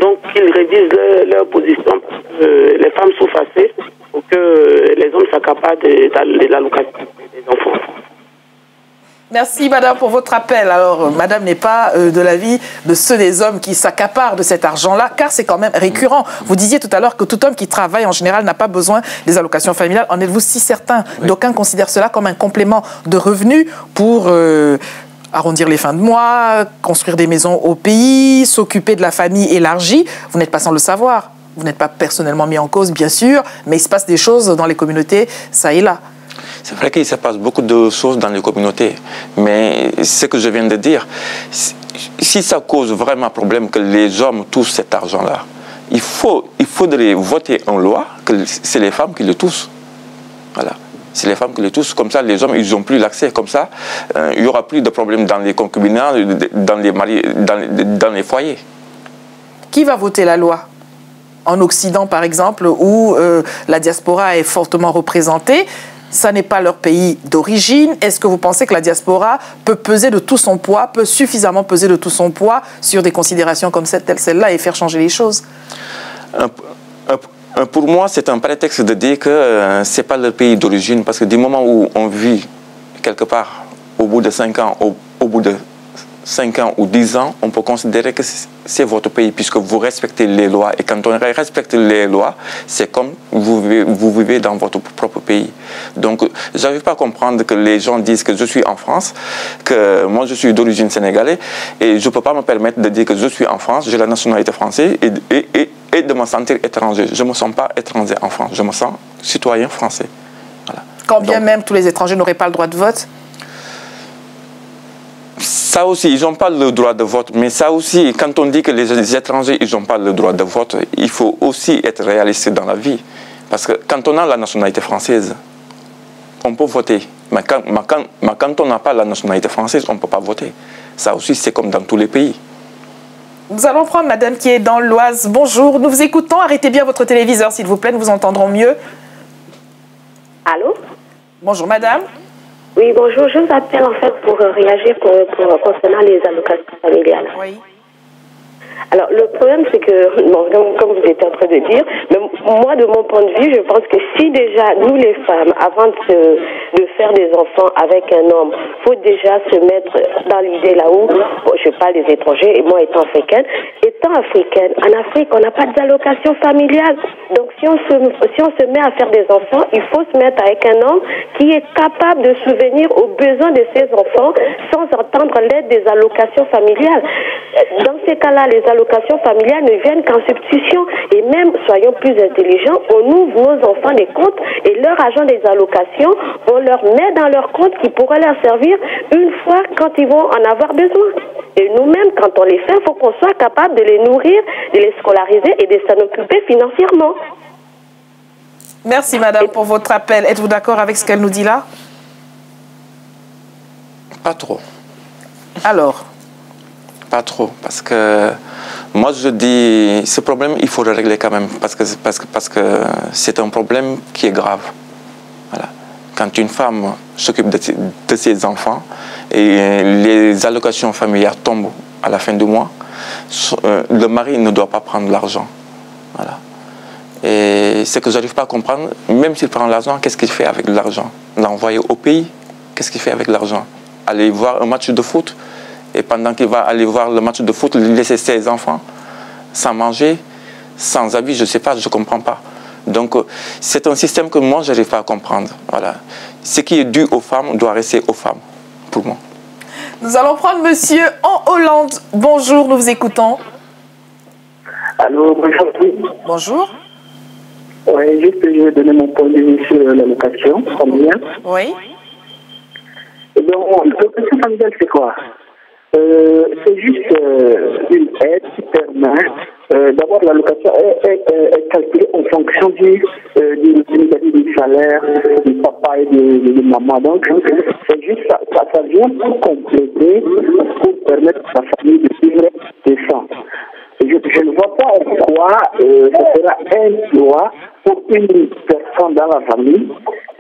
Donc, qu'ils révisent leur position. Parce que les femmes souffrent assez pour que les hommes s'accaparent de l'allocation des enfants. Merci madame pour votre appel. Alors madame n'est pas de l'avis de ceux des hommes qui s'accaparent de cet argent-là, car c'est quand même récurrent. Vous disiez tout à l'heure que tout homme qui travaille en général n'a pas besoin des allocations familiales. En êtes-vous si certain? Oui. D'aucuns considèrent cela comme un complément de revenus pour arrondir les fins de mois, construire des maisons au pays, s'occuper de la famille élargie. Vous n'êtes pas sans le savoir. Vous n'êtes pas personnellement mis en cause, bien sûr, mais il se passe des choses dans les communautés, ça et là. C'est vrai qu'il se passe beaucoup de choses dans les communautés, mais ce que je viens de dire, si ça cause vraiment problème que les hommes touchent cet argent-là, il faudrait voter en loi que c'est les femmes qui le touchent. Voilà. C'est les femmes qui le touchent. Comme ça, les hommes, ils n'ont plus l'accès. Comme ça, il n'y aura plus de problèmes dans les concubinats, dans les foyers. Qui va voter la loi? En Occident, par exemple, où la diaspora est fortement représentée, ça n'est pas leur pays d'origine. Est-ce que vous pensez que la diaspora peut peser de tout son poids, peut suffisamment peser de tout son poids sur des considérations comme celle-là et faire changer les choses? Pour moi, c'est un prétexte de dire que ce n'est pas leur pays d'origine, parce que du moment où on vit quelque part, au bout de 5 ans, au bout de 5 ans ou 10 ans, on peut considérer que c'est votre pays puisque vous respectez les lois. Et quand on respecte les lois, c'est comme vous vivez dans votre propre pays. Donc, je n'arrive pas à comprendre que les gens disent que je suis en France, que moi je suis d'origine sénégalaise et je ne peux pas me permettre de dire que je suis en France, j'ai la nationalité française et de me sentir étranger. Je ne me sens pas étranger en France, je me sens citoyen français. Voilà. Quand bien même tous les étrangers n'auraient pas le droit de vote? Ça aussi, ils n'ont pas le droit de vote, mais ça aussi, quand on dit que les étrangers, ils n'ont pas le droit de vote, il faut aussi être réaliste dans la vie. Parce que quand on a la nationalité française, on peut voter. Mais quand on n'a pas la nationalité française, on ne peut pas voter. Ça aussi, c'est comme dans tous les pays. Nous allons prendre madame qui est dans l'Oise. Bonjour, nous vous écoutons. Arrêtez bien votre téléviseur, s'il vous plaît, nous vous entendrons mieux. Allô? Bonjour madame. Oui, bonjour. Je vous appelle en fait pour réagir concernant les allocations familiales. Oui. Alors, le problème, c'est que, bon, comme vous étiez en train de dire, mais moi, de mon point de vue, je pense que si déjà, nous les femmes, avant de faire des enfants avec un homme, faut déjà se mettre dans l'idée là où, bon, je parle des étrangers, et moi étant africaine, en Afrique, on n'a pas d'allocation familiale. Donc, si on se met à faire des enfants, il faut se mettre avec un homme qui est capable de subvenir aux besoins de ses enfants sans entendre l'aide des allocations familiales. Dans ces cas-là, les allocations familiales ne viennent qu'en substitution. Et même, soyons plus intelligents, on ouvre nos enfants des comptes et leur agent des allocations, on leur met dans leur compte qui pourrait leur servir une fois quand ils vont en avoir besoin. Et nous-mêmes, quand on les fait, il faut qu'on soit capable de les nourrir, de les scolariser et de s'en occuper financièrement. Merci madame pour votre appel. Êtes-vous d'accord avec ce qu'elle nous dit là? Pas trop. Alors? Pas trop, parce que moi je dis, ce problème, il faut le régler quand même, parce que c'est un problème qui est grave. Voilà. Quand une femme s'occupe de ses enfants et les allocations familiales tombent à la fin du mois, le mari ne doit pas prendre l'argent. Voilà. Et ce que je n'arrive pas à comprendre, même s'il prend l'argent, qu'est-ce qu'il fait avec l'argent? L'envoyer au pays, qu'est-ce qu'il fait avec l'argent? Aller voir un match de foot? Et pendant qu'il va aller voir le match de foot, il laisser ses enfants sans manger, sans habits, je ne sais pas, je ne comprends pas. Donc, c'est un système que moi, je n'arrive pas à comprendre. Voilà. Ce qui est dû aux femmes doit rester aux femmes, pour moi. Nous allons prendre monsieur en Hollande. Bonjour, nous vous écoutons. Allô, bonjour. Bonjour. Oui, juste je vais donner mon point de vue sur l'allocation familiale. Oui. Donc, l'allocation familiale, c'est quoi? C'est juste une aide qui permet d'abord l'allocation est calculée en fonction du salaire du papa et de maman. Donc c'est juste ça vient pour compléter, pour permettre à la famille de vivre décent. Je ne vois pas en quoi ce sera un droit pour une personne dans la famille.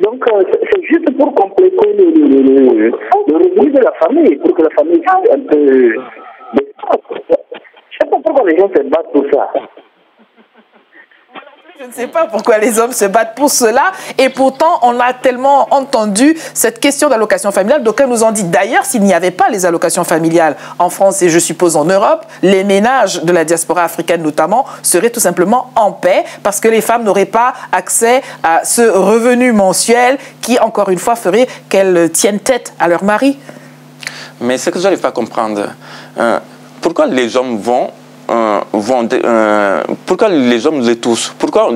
Donc, c'est juste pour compléter le revenu de la famille, pour que la famille vive un peu. Je ne sais pas pourquoi les gens se battent pour ça. Je ne sais pas pourquoi les hommes se battent pour cela. Et pourtant, on a tellement entendu cette question d'allocation familiale. D'aucuns nous ont dit d'ailleurs, s'il n'y avait pas les allocations familiales en France et je suppose en Europe, les ménages de la diaspora africaine notamment seraient tout simplement en paix parce que les femmes n'auraient pas accès à ce revenu mensuel qui, encore une fois, ferait qu'elles tiennent tête à leur mari. Mais ce que je n'arrive pas à comprendre, pourquoi les hommes pourquoi les hommes les touchent? Pourquoi?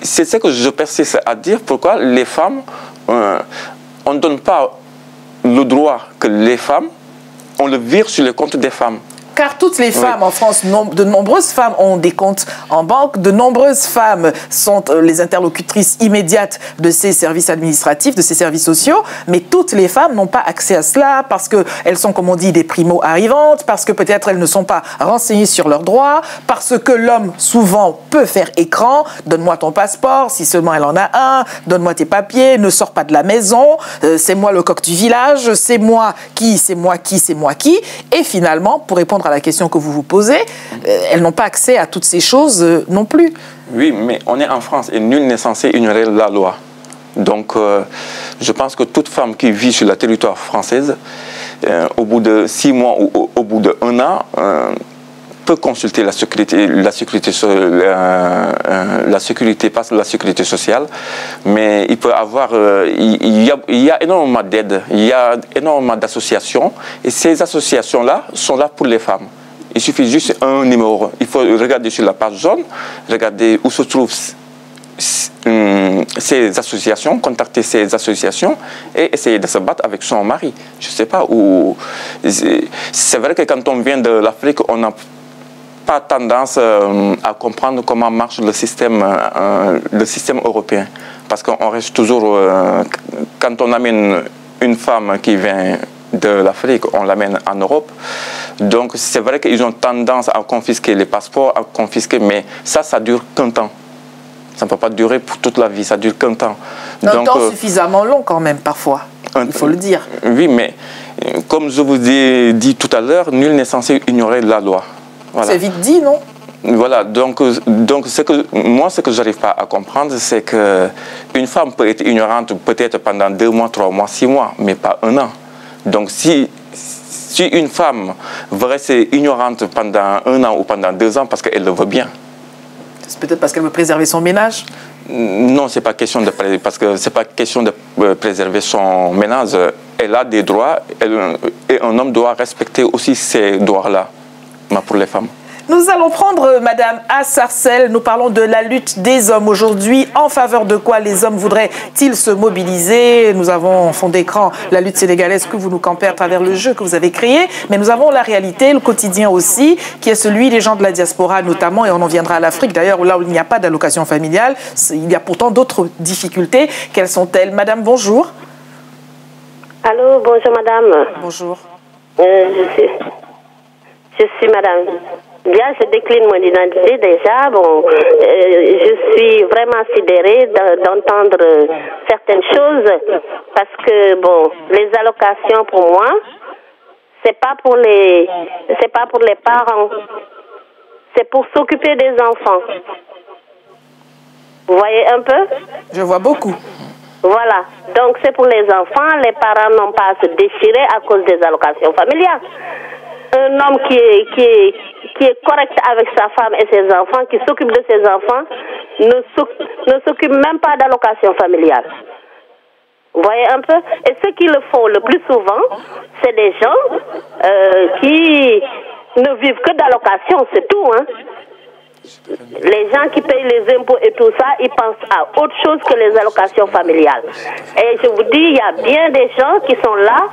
C'est ce que je persiste à dire. Pourquoi les femmes, on ne donne pas le droit que les femmes, on le vire sur le compte des femmes? Car toutes les femmes en France, de nombreuses femmes ont des comptes en banque, de nombreuses femmes sont les interlocutrices immédiates de ces services administratifs, de ces services sociaux, mais toutes les femmes n'ont pas accès à cela parce qu'elles sont, comme on dit, des primo-arrivantes, parce que peut-être elles ne sont pas renseignées sur leurs droits, parce que l'homme, souvent, peut faire écran, donne-moi ton passeport, si seulement elle en a un, donne-moi tes papiers, ne sors pas de la maison, c'est moi le coq du village, c'est moi qui, c'est moi qui, c'est moi qui, et finalement, pour répondre à la question que vous vous posez, elles n'ont pas accès à toutes ces choses non plus. Oui, mais on est en France et nul n'est censé ignorer la loi. Donc, je pense que toute femme qui vit sur le territoire français, au bout de 6 mois ou au bout d'1 an, peut consulter la sécurité sociale, mais il peut avoir, il y a énormément d'aides, il y a énormément d'associations, et ces associations-là sont là pour les femmes. Il suffit juste un numéro. Il faut regarder sur la page jaune, regarder où se trouvent ces associations, contacter ces associations et essayer de se battre avec son mari. Je ne sais pas où. C'est vrai que quand on vient de l'Afrique, on n'a pas tendance à comprendre comment marche le système européen. Parce qu'on reste toujours, quand on amène une femme qui vient de l'Afrique, on l'amène en Europe. Donc c'est vrai qu'ils ont tendance à confisquer les passeports, à confisquer, mais ça dure qu'un temps. Ça ne peut pas durer pour toute la vie, ça dure qu'un temps. Un temps suffisamment long quand même, parfois, il faut le dire. Oui, mais comme je vous ai dit tout à l'heure, nul n'est censé ignorer la loi. Voilà. C'est vite dit, non? Voilà, donc moi, ce que je n'arrive pas à comprendre, c'est qu'une femme peut être ignorante peut-être pendant 2 mois, 3 mois, 6 mois, mais pas 1 an. Donc si une femme veut rester ignorante pendant 1 an ou pendant 2 ans parce qu'elle le veut bien. C'est peut-être parce qu'elle veut préserver son ménage? Non, c'est pas question de préserver son ménage. Elle a des droits et un homme doit respecter aussi ces droits-là pour les femmes. Nous allons prendre Madame Assarcel. Nous parlons de la lutte des hommes aujourd'hui. En faveur de quoi les hommes voudraient-ils se mobiliser? Nous avons en fond d'écran la lutte sénégalaise que vous nous campez à travers le jeu que vous avez créé. Mais nous avons la réalité, le quotidien aussi, qui est celui des gens de la diaspora notamment. Et on en viendra à l'Afrique d'ailleurs, là où il n'y a pas d'allocation familiale. Il y a pourtant d'autres difficultés. Quelles sont-elles? Madame, bonjour. Allô, bonjour madame. Bonjour. Je suis madame. Bien, je décline mon identité déjà. Bon, je suis vraiment sidérée d'entendre certaines choses parce que bon, les allocations pour moi, c'est pas pour les parents, c'est pour s'occuper des enfants. Vous voyez un peu? Je vois beaucoup. Voilà, donc c'est pour les enfants. Les parents n'ont pas à se déchirer à cause des allocations familiales. Un homme qui est correct avec sa femme et ses enfants, qui s'occupe de ses enfants, ne s'occupe même pas d'allocation familiale. Vous voyez un peu? Et ceux qui le font le plus souvent, c'est des gens qui ne vivent que d'allocation, c'est tout, hein. Les gens qui payent les impôts et tout ça, ils pensent à autre chose que les allocations familiales. Et je vous dis, il y a bien des gens qui sont là,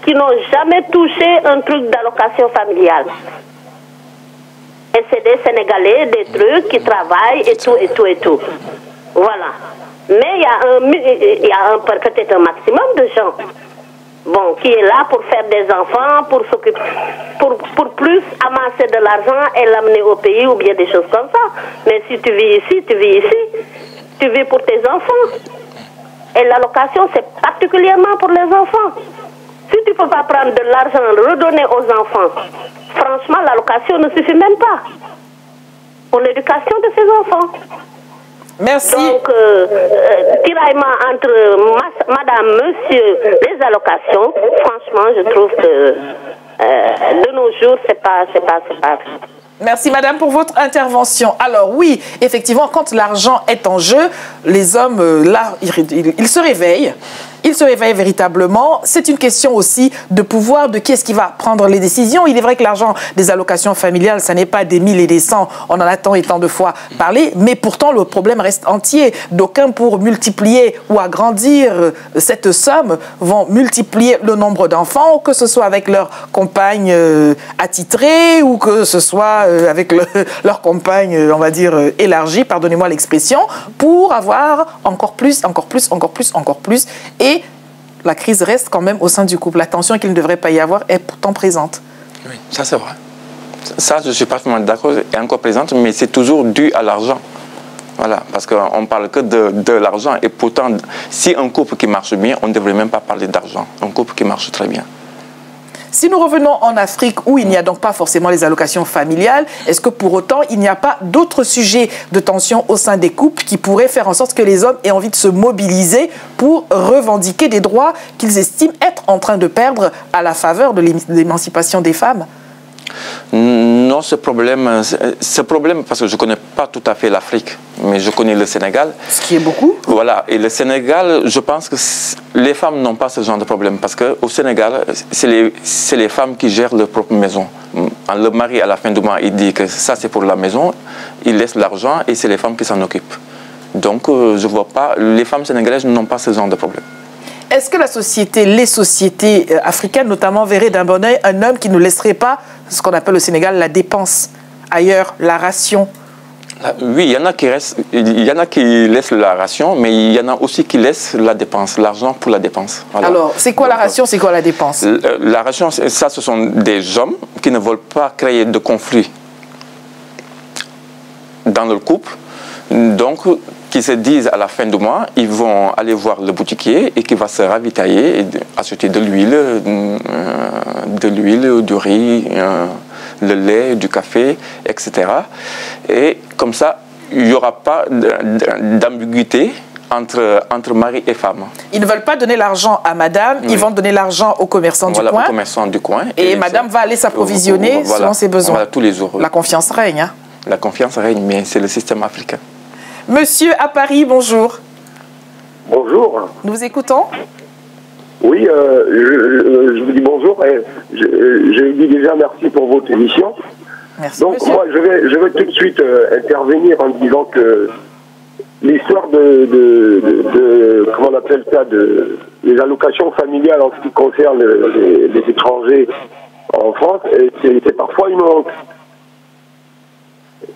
qui n'ont jamais touché un truc d'allocation familiale. Et c'est des Sénégalais, des trucs qui travaillent et tout, et tout, et tout. Voilà. Mais il y a peut-être un maximum de gens, bon, qui est là pour faire des enfants, pour s'occuper, pour plus amasser de l'argent et l'amener au pays ou bien des choses comme ça. Mais si tu vis ici, tu vis ici. Tu vis pour tes enfants. Et l'allocation, c'est particulièrement pour les enfants. Si tu ne peux pas prendre de l'argent, le redonner aux enfants, franchement, l'allocation ne suffit même pas pour l'éducation de ces enfants. Merci. Donc, tiraillement entre madame, monsieur, les allocations, franchement, je trouve que de nos jours, c'est pas. Merci madame pour votre intervention. Alors oui, effectivement, quand l'argent est en jeu, les hommes, là, ils se réveillent. Ils se réveillent véritablement. C'est une question aussi de pouvoir, de qui est-ce qui va prendre les décisions. Il est vrai que l'argent des allocations familiales, ça n'est pas des 1000 et des 100. On en a tant et tant de fois parlé. Mais pourtant, le problème reste entier. D'aucuns, pour multiplier ou agrandir cette somme, vont multiplier le nombre d'enfants, que ce soit avec leur compagne attitrée ou que ce soit avec leur compagne, on va dire, élargie, pardonnez-moi l'expression, pour avoir encore plus. Et la crise reste quand même au sein du couple. La tension qu'il ne devrait pas y avoir est pourtant présente. Oui, ça c'est vrai. Ça, je suis parfaitement d'accord, est encore présente, mais c'est toujours dû à l'argent. Voilà, parce qu'on ne parle que de l'argent. Et pourtant, si un couple qui marche bien, on ne devrait même pas parler d'argent. Un couple qui marche très bien. Si nous revenons en Afrique, où il n'y a donc pas forcément les allocations familiales, est-ce que pour autant, il n'y a pas d'autres sujets de tension au sein des couples qui pourraient faire en sorte que les hommes aient envie de se mobiliser pour revendiquer des droits qu'ils estiment être en train de perdre à la faveur de l'émancipation des femmes? Non, ce problème, parce que je ne connais pas tout à fait l'Afrique, mais je connais le Sénégal. Ce qui est beaucoup. Voilà, et le Sénégal, je pense que les femmes n'ont pas ce genre de problème, parce qu'au Sénégal, c'est les femmes qui gèrent leur propre maison. Le mari, à la fin du mois, il dit que ça c'est pour la maison, il laisse l'argent et c'est les femmes qui s'en occupent. Donc, je ne vois pas, les femmes sénégalaises n'ont pas ce genre de problème. Est-ce que les sociétés africaines notamment verraient d'un bon oeil un homme qui ne laisserait pas ce qu'on appelle au Sénégal la dépense, ailleurs la ration? Oui, il y en a qui laissent la ration, mais il y en a aussi qui laissent la dépense, l'argent pour la dépense. Voilà. Alors, c'est quoi la ration, c'est quoi la dépense? La ration, ça, ce sont des hommes qui ne veulent pas créer de conflit dans leur couple, donc qui se disent à la fin du mois, ils vont aller voir le boutiquier et qui va se ravitailler, et acheter de l'huile, du riz, le lait, du café, etc. Et comme ça, il n'y aura pas d'ambiguïté entre mari et femme. Ils ne veulent pas donner l'argent à madame, ils vont donner l'argent aux commerçants du coin. Aux commerçants du coin. Et madame va aller s'approvisionner selon ses besoins. Voilà, tous les jours. La confiance règne. Hein? La confiance règne, mais c'est le système africain. Monsieur à Paris, bonjour. Bonjour. Nous vous écoutons. Oui, je vous dis bonjour et je vous dis déjà merci pour votre émission. Merci. Donc monsieur. moi, je vais tout de suite intervenir en disant que l'histoire de comment on appelle ça, les allocations familiales en ce qui concerne les étrangers en France, c'est parfois une honte.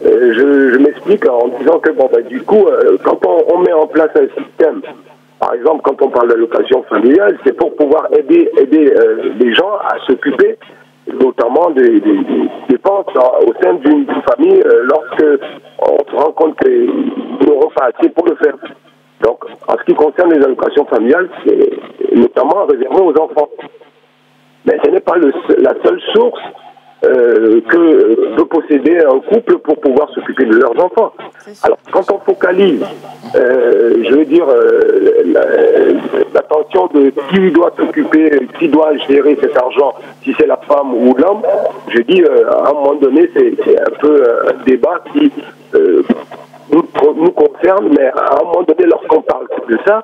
Je m'explique en disant que du coup, quand on met en place un système, par exemple, quand on parle d'allocation familiale, c'est pour pouvoir aider les gens à s'occuper notamment des dépenses au sein d'une famille lorsque on se rend compte qu'ils n'auront pas assez pour le faire. Donc, en ce qui concerne les allocations familiales, c'est notamment réservé aux enfants. Mais ce n'est pas la seule source que peut posséder un couple pour pouvoir s'occuper de leurs enfants. Alors, quand on focalise, je veux dire, l'attention de qui doit s'occuper, qui doit gérer cet argent, si c'est la femme ou l'homme, je dis, à un moment donné, c'est un peu un débat qui nous concerne, mais à un moment donné, lorsqu'on parle de ça,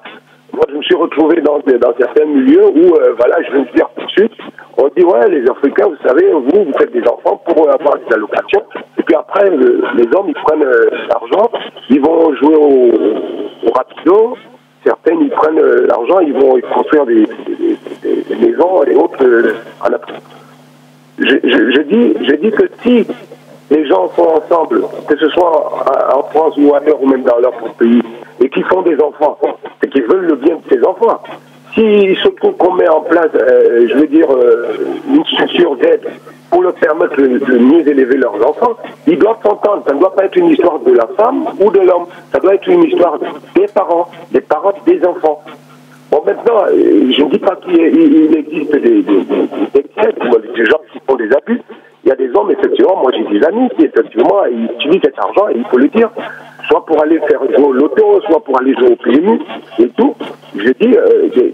moi, je me suis retrouvé dans certains milieux où, voilà, je vais me dire tout de suite, on dit, ouais, les Africains, vous savez, vous faites des enfants pour avoir des allocations. Et puis après, les hommes, ils prennent l'argent, ils vont jouer au rapido. Certains, ils prennent l'argent, ils vont construire des maisons et autres en Afrique. Je dis que si les gens sont ensemble, que ce soit en France ou ailleurs, ou même dans leur propre pays, et qu'ils font des enfants, et qu'ils veulent le bien de ces enfants, s'il se trouve qu'on met en place, je veux dire, une structure d'aide pour leur permettre de mieux élever leurs enfants, ils doivent s'entendre. Ça ne doit pas être une histoire de la femme ou de l'homme. Ça doit être une histoire des parents des enfants. Bon, maintenant, je ne dis pas qu'il existe des gens qui font des abus. Il y a des hommes, effectivement, moi j'ai des amis qui, effectivement, ils utilisent cet argent, et il faut le dire, soit pour aller faire jouer au loto, soit pour aller jouer au PMU, et tout. Je dis,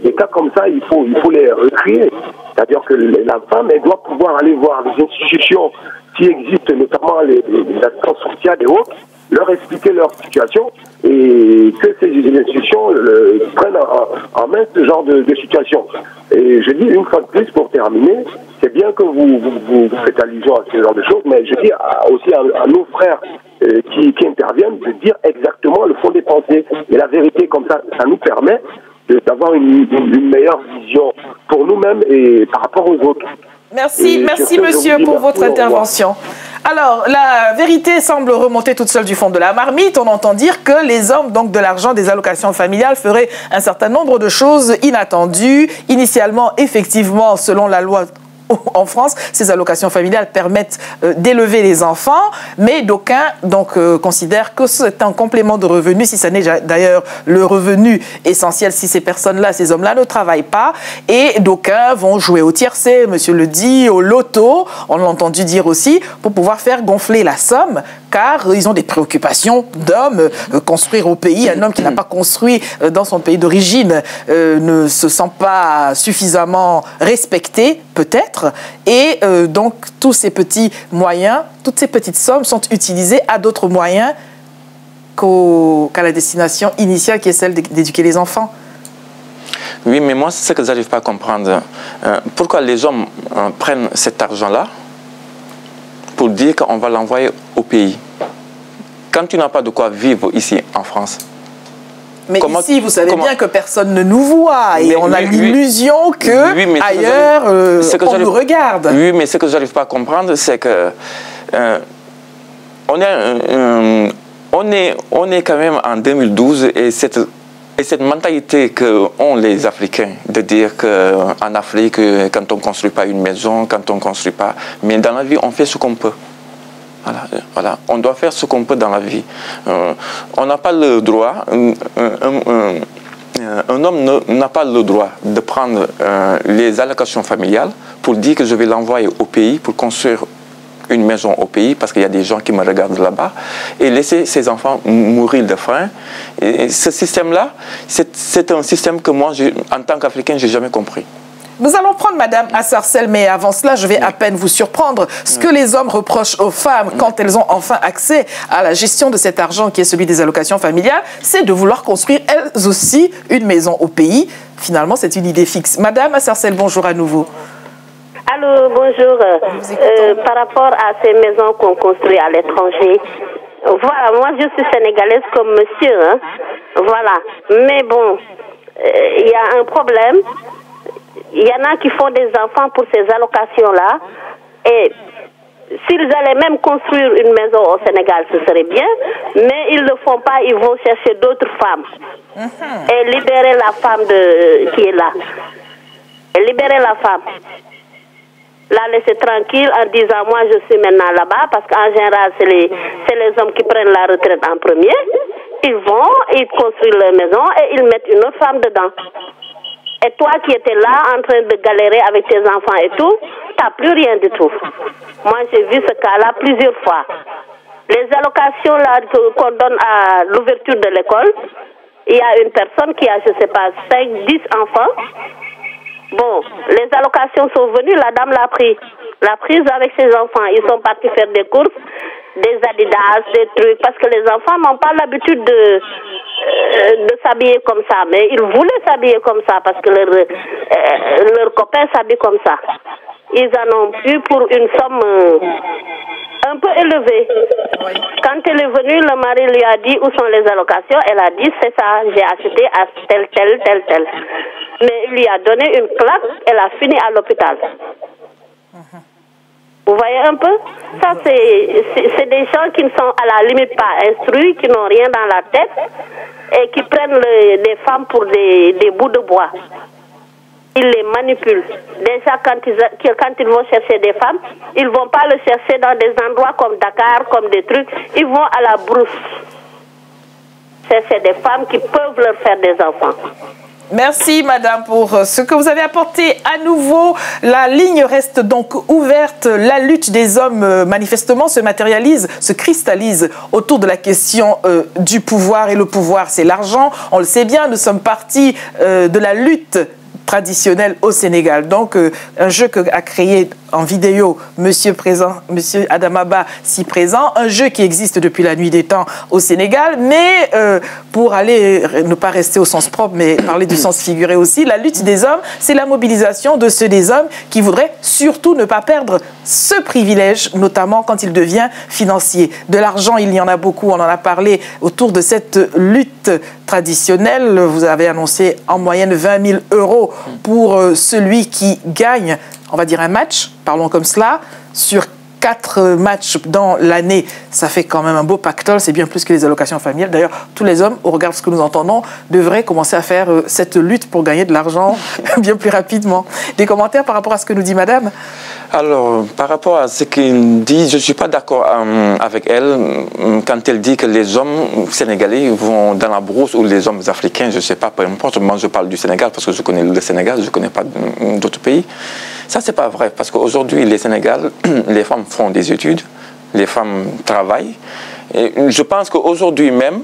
des cas comme ça, il faut les recréer. C'est-à-dire que la femme, elle doit pouvoir aller voir les institutions qui existent, notamment les assistances sociales et autres, leur expliquer leur situation, et que ces institutions prennent en main ce genre de situation. Et je dis une fois de plus, pour terminer, c'est bien que vous faites allusion à ce genre de choses, mais je dis aussi à nos frères qui interviennent de dire exactement le fond des pensées. Et la vérité, comme ça nous permet d'avoir une meilleure vision pour nous-mêmes et par rapport aux autres. Merci monsieur pour votre intervention. Alors, la vérité semble remonter toute seule du fond de la marmite. On entend dire que les hommes, donc de l'argent des allocations familiales, feraient un certain nombre de choses inattendues. Initialement, effectivement, selon la loi en France, ces allocations familiales permettent d'élever les enfants, mais d'aucuns considèrent que c'est un complément de revenu, si ce n'est d'ailleurs le revenu essentiel, si ces personnes-là, ces hommes-là ne travaillent pas. Et d'aucuns vont jouer au tiercé, monsieur le dit, au loto, on l'a entendu dire aussi, pour pouvoir faire gonfler la somme, car ils ont des préoccupations d'hommes. Construire au pays, un homme qui n'a pas construit dans son pays d'origine ne se sent pas suffisamment respecté, peut-être. Et donc, tous ces petits moyens, toutes ces petites sommes sont utilisées à d'autres moyens qu'à la destination initiale qui est celle d'éduquer les enfants. Oui, mais moi, c'est ce que je n'arrive pas à comprendre. Pourquoi les hommes prennent cet argent-là pour dire qu'on va l'envoyer au pays? Quand tu n'as pas de quoi vivre ici, en France. Mais ici, vous savez bien que personne ne nous voit et on a l'illusion que ailleurs, on nous regarde. Oui, mais ce que je n'arrive pas à comprendre, c'est que on est quand même en 2012 et cette mentalité qu'ont les Africains de dire qu'en Afrique, quand on ne construit pas une maison, quand on ne construit pas... Mais dans la vie, on fait ce qu'on peut. Voilà. On doit faire ce qu'on peut dans la vie. On n'a pas le droit, un homme n'a pas le droit de prendre les allocations familiales pour dire que je vais l'envoyer au pays pour construire une maison au pays parce qu'il y a des gens qui me regardent là-bas et laisser ces enfants mourir de faim. Et ce système-là, c'est un système que moi, en tant qu'Africain, je n'ai jamais compris. Nous allons prendre Madame Assarcel, mais avant cela, je vais à peine vous surprendre. Ce que les hommes reprochent aux femmes quand elles ont enfin accès à la gestion de cet argent qui est celui des allocations familiales, c'est de vouloir construire elles aussi une maison au pays. Finalement, c'est une idée fixe. Madame Assarcel, bonjour à nouveau. Allô, bonjour. Par rapport à ces maisons qu'on construit à l'étranger, voilà, moi je suis sénégalaise comme monsieur, hein. Voilà. Mais bon, il y a un problème. Il y en a qui font des enfants pour ces allocations-là. Et s'ils allaient même construire une maison au Sénégal, ce serait bien. Mais ils ne le font pas, ils vont chercher d'autres femmes. Et libérer la femme qui est là. Et libérer la femme. La laisser tranquille en disant, moi je suis maintenant là-bas, parce qu'en général, c'est les hommes qui prennent la retraite en premier. Ils vont, ils construisent leur maison et ils mettent une autre femme dedans. Et toi qui étais là en train de galérer avec tes enfants et tout, tu n'as plus rien du tout. Moi, j'ai vu ce cas-là plusieurs fois. Les allocations là qu'on donne à l'ouverture de l'école, il y a une personne qui a, je ne sais pas, 5, 10 enfants. Bon, les allocations sont venues, la dame l'a pris. L'a prise avec ses enfants. Ils sont partis faire des courses, des Adidas, des trucs, parce que les enfants n'ont pas l'habitude de s'habiller comme ça. Mais ils voulaient s'habiller comme ça, parce que leurs copains s'habillent comme ça. Ils en ont eu pour une somme un peu élevée. Quand elle est venue, le mari lui a dit où sont les allocations. Elle a dit, c'est ça, j'ai acheté à tel. Mais il lui a donné une claque, elle a fini à l'hôpital. Vous voyez un peu? Ça, c'est des gens qui ne sont à la limite pas instruits, qui n'ont rien dans la tête et qui prennent les femmes pour des bouts de bois. Ils les manipulent. Déjà, quand ils vont chercher des femmes, ils ne vont pas le chercher dans des endroits comme Dakar, comme des trucs. Ils vont à la brousse chercher des femmes qui peuvent leur faire des enfants. Merci, madame, pour ce que vous avez apporté à nouveau. La ligne reste donc ouverte. La lutte des hommes, manifestement, se matérialise, se cristallise autour de la question du pouvoir. Et le pouvoir, c'est l'argent. On le sait bien, nous sommes partis de la lutte traditionnelle au Sénégal. Donc, un jeu qu'a créé en vidéo Monsieur Adamaba, si présent, un jeu qui existe depuis la nuit des temps au Sénégal, mais pour aller, ne pas rester au sens propre, mais parler du sens figuré aussi, la lutte des hommes, c'est la mobilisation de ceux des hommes qui voudraient surtout ne pas perdre ce privilège, notamment quand il devient financier. De l'argent, il y en a beaucoup, on en a parlé autour de cette lutte traditionnelle. Vous avez annoncé en moyenne 20 000 € pour celui qui gagne, on va dire un match, parlons comme cela, sur 4 matchs dans l'année, ça fait quand même un beau pactole, c'est bien plus que les allocations familiales. D'ailleurs, tous les hommes, au regard de ce que nous entendons, devraient commencer à faire cette lutte pour gagner de l'argent bien plus rapidement. Des commentaires par rapport à ce que nous dit madame? Alors, par rapport à ce qu'il dit, je ne suis pas d'accord avec elle quand elle dit que les hommes sénégalais vont dans la brousse ou les hommes africains, je ne sais pas, peu importe. Moi, je parle du Sénégal parce que je connais le Sénégal, je ne connais pas d'autres pays. Ça, ce n'est pas vrai parce qu'aujourd'hui, les Sénégal, les femmes font des études, les femmes travaillent. Et je pense qu'aujourd'hui même,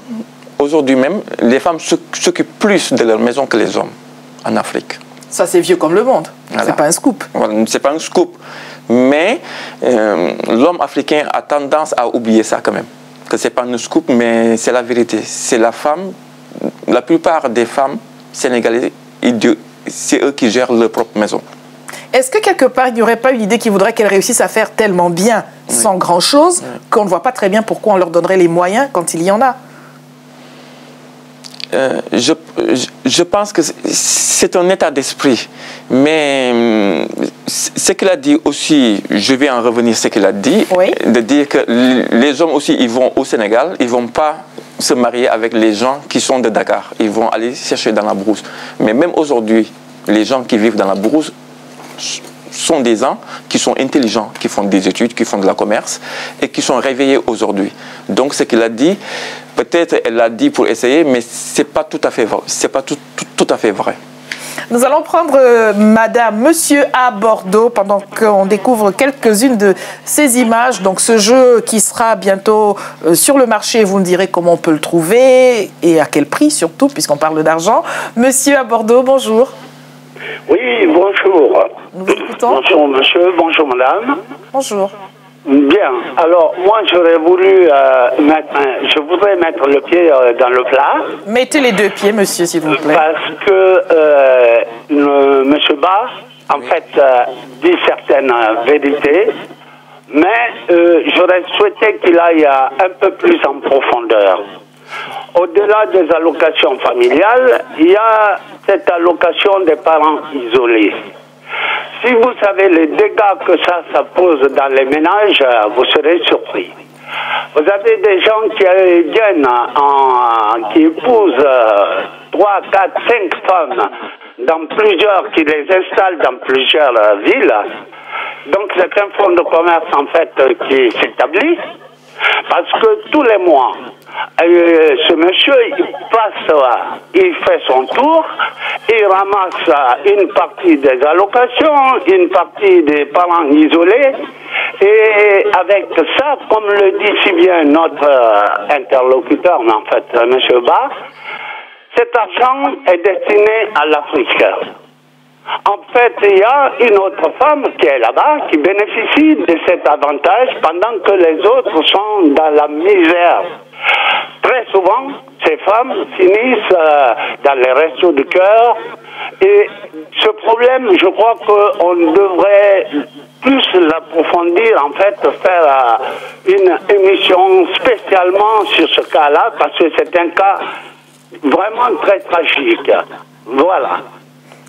les femmes s'occupent plus de leur maison que les hommes en Afrique. Ça, c'est vieux comme le monde. Voilà. C'est pas un scoop. Voilà, c'est pas un scoop. Mais l'homme africain a tendance à oublier ça quand même. Que c'est pas un scoop, mais c'est la vérité. C'est la femme, la plupart des femmes sénégalaises, c'est eux qui gèrent leur propre maison. Est-ce que quelque part, il n'y aurait pas une idée qui voudrait qu'elles réussissent à faire tellement bien, sans grand-chose, qu'on ne voit pas très bien pourquoi on leur donnerait les moyens quand il y en a? Je pense que c'est un état d'esprit, mais ce qu'il a dit aussi, je vais en revenir à ce qu'il a dit, oui. De dire que les hommes aussi, ils vont au Sénégal, ils ne vont pas se marier avec les gens qui sont de Dakar, ils vont aller chercher dans la brousse. Mais même aujourd'hui, les gens qui vivent dans la brousse sont des gens qui sont intelligents, qui font des études, qui font de la commerce et qui sont réveillés aujourd'hui. Donc ce qu'il a dit, peut-être elle l'a dit pour essayer, mais c'est pas tout à fait vrai. C'est pas tout à fait vrai. Nous allons prendre monsieur à Bordeaux pendant qu'on découvre quelques-unes de ces images. Donc ce jeu qui sera bientôt sur le marché, vous me direz comment on peut le trouver et à quel prix surtout, puisqu'on parle d'argent. Monsieur à Bordeaux, bonjour. Oui, bonjour. Nous vous écoutons. Bonjour monsieur, bonjour madame. Bonjour. Bien, alors moi j'aurais voulu je voudrais mettre le pied dans le plat. Mettez les 2 pieds, monsieur, s'il vous plaît. Parce que monsieur Ba, en fait, dit certaines vérités, mais j'aurais souhaité qu'il aille un peu plus en profondeur. Au-delà des allocations familiales, il y a cette allocation des parents isolés. Si vous savez les dégâts que ça pose dans les ménages, vous serez surpris. Vous avez des gens qui viennent, qui épousent 3, 4, 5 femmes, qui les installent dans plusieurs villes. Donc c'est un fonds de commerce en fait qui s'établit. Parce que tous les mois, ce monsieur, il fait son tour, il ramasse une partie des allocations, une partie des parents isolés, et avec ça, comme le dit si bien notre interlocuteur, en fait, monsieur Ba, cet argent est destiné à l'Afrique. En fait, il y a une autre femme qui est là-bas, qui bénéficie de cet avantage pendant que les autres sont dans la misère. Très souvent, ces femmes finissent dans les restos du cœur. Et ce problème, je crois qu'on devrait plus l'approfondir, en fait, faire une émission spécialement sur ce cas-là, parce que c'est un cas vraiment très tragique. Voilà.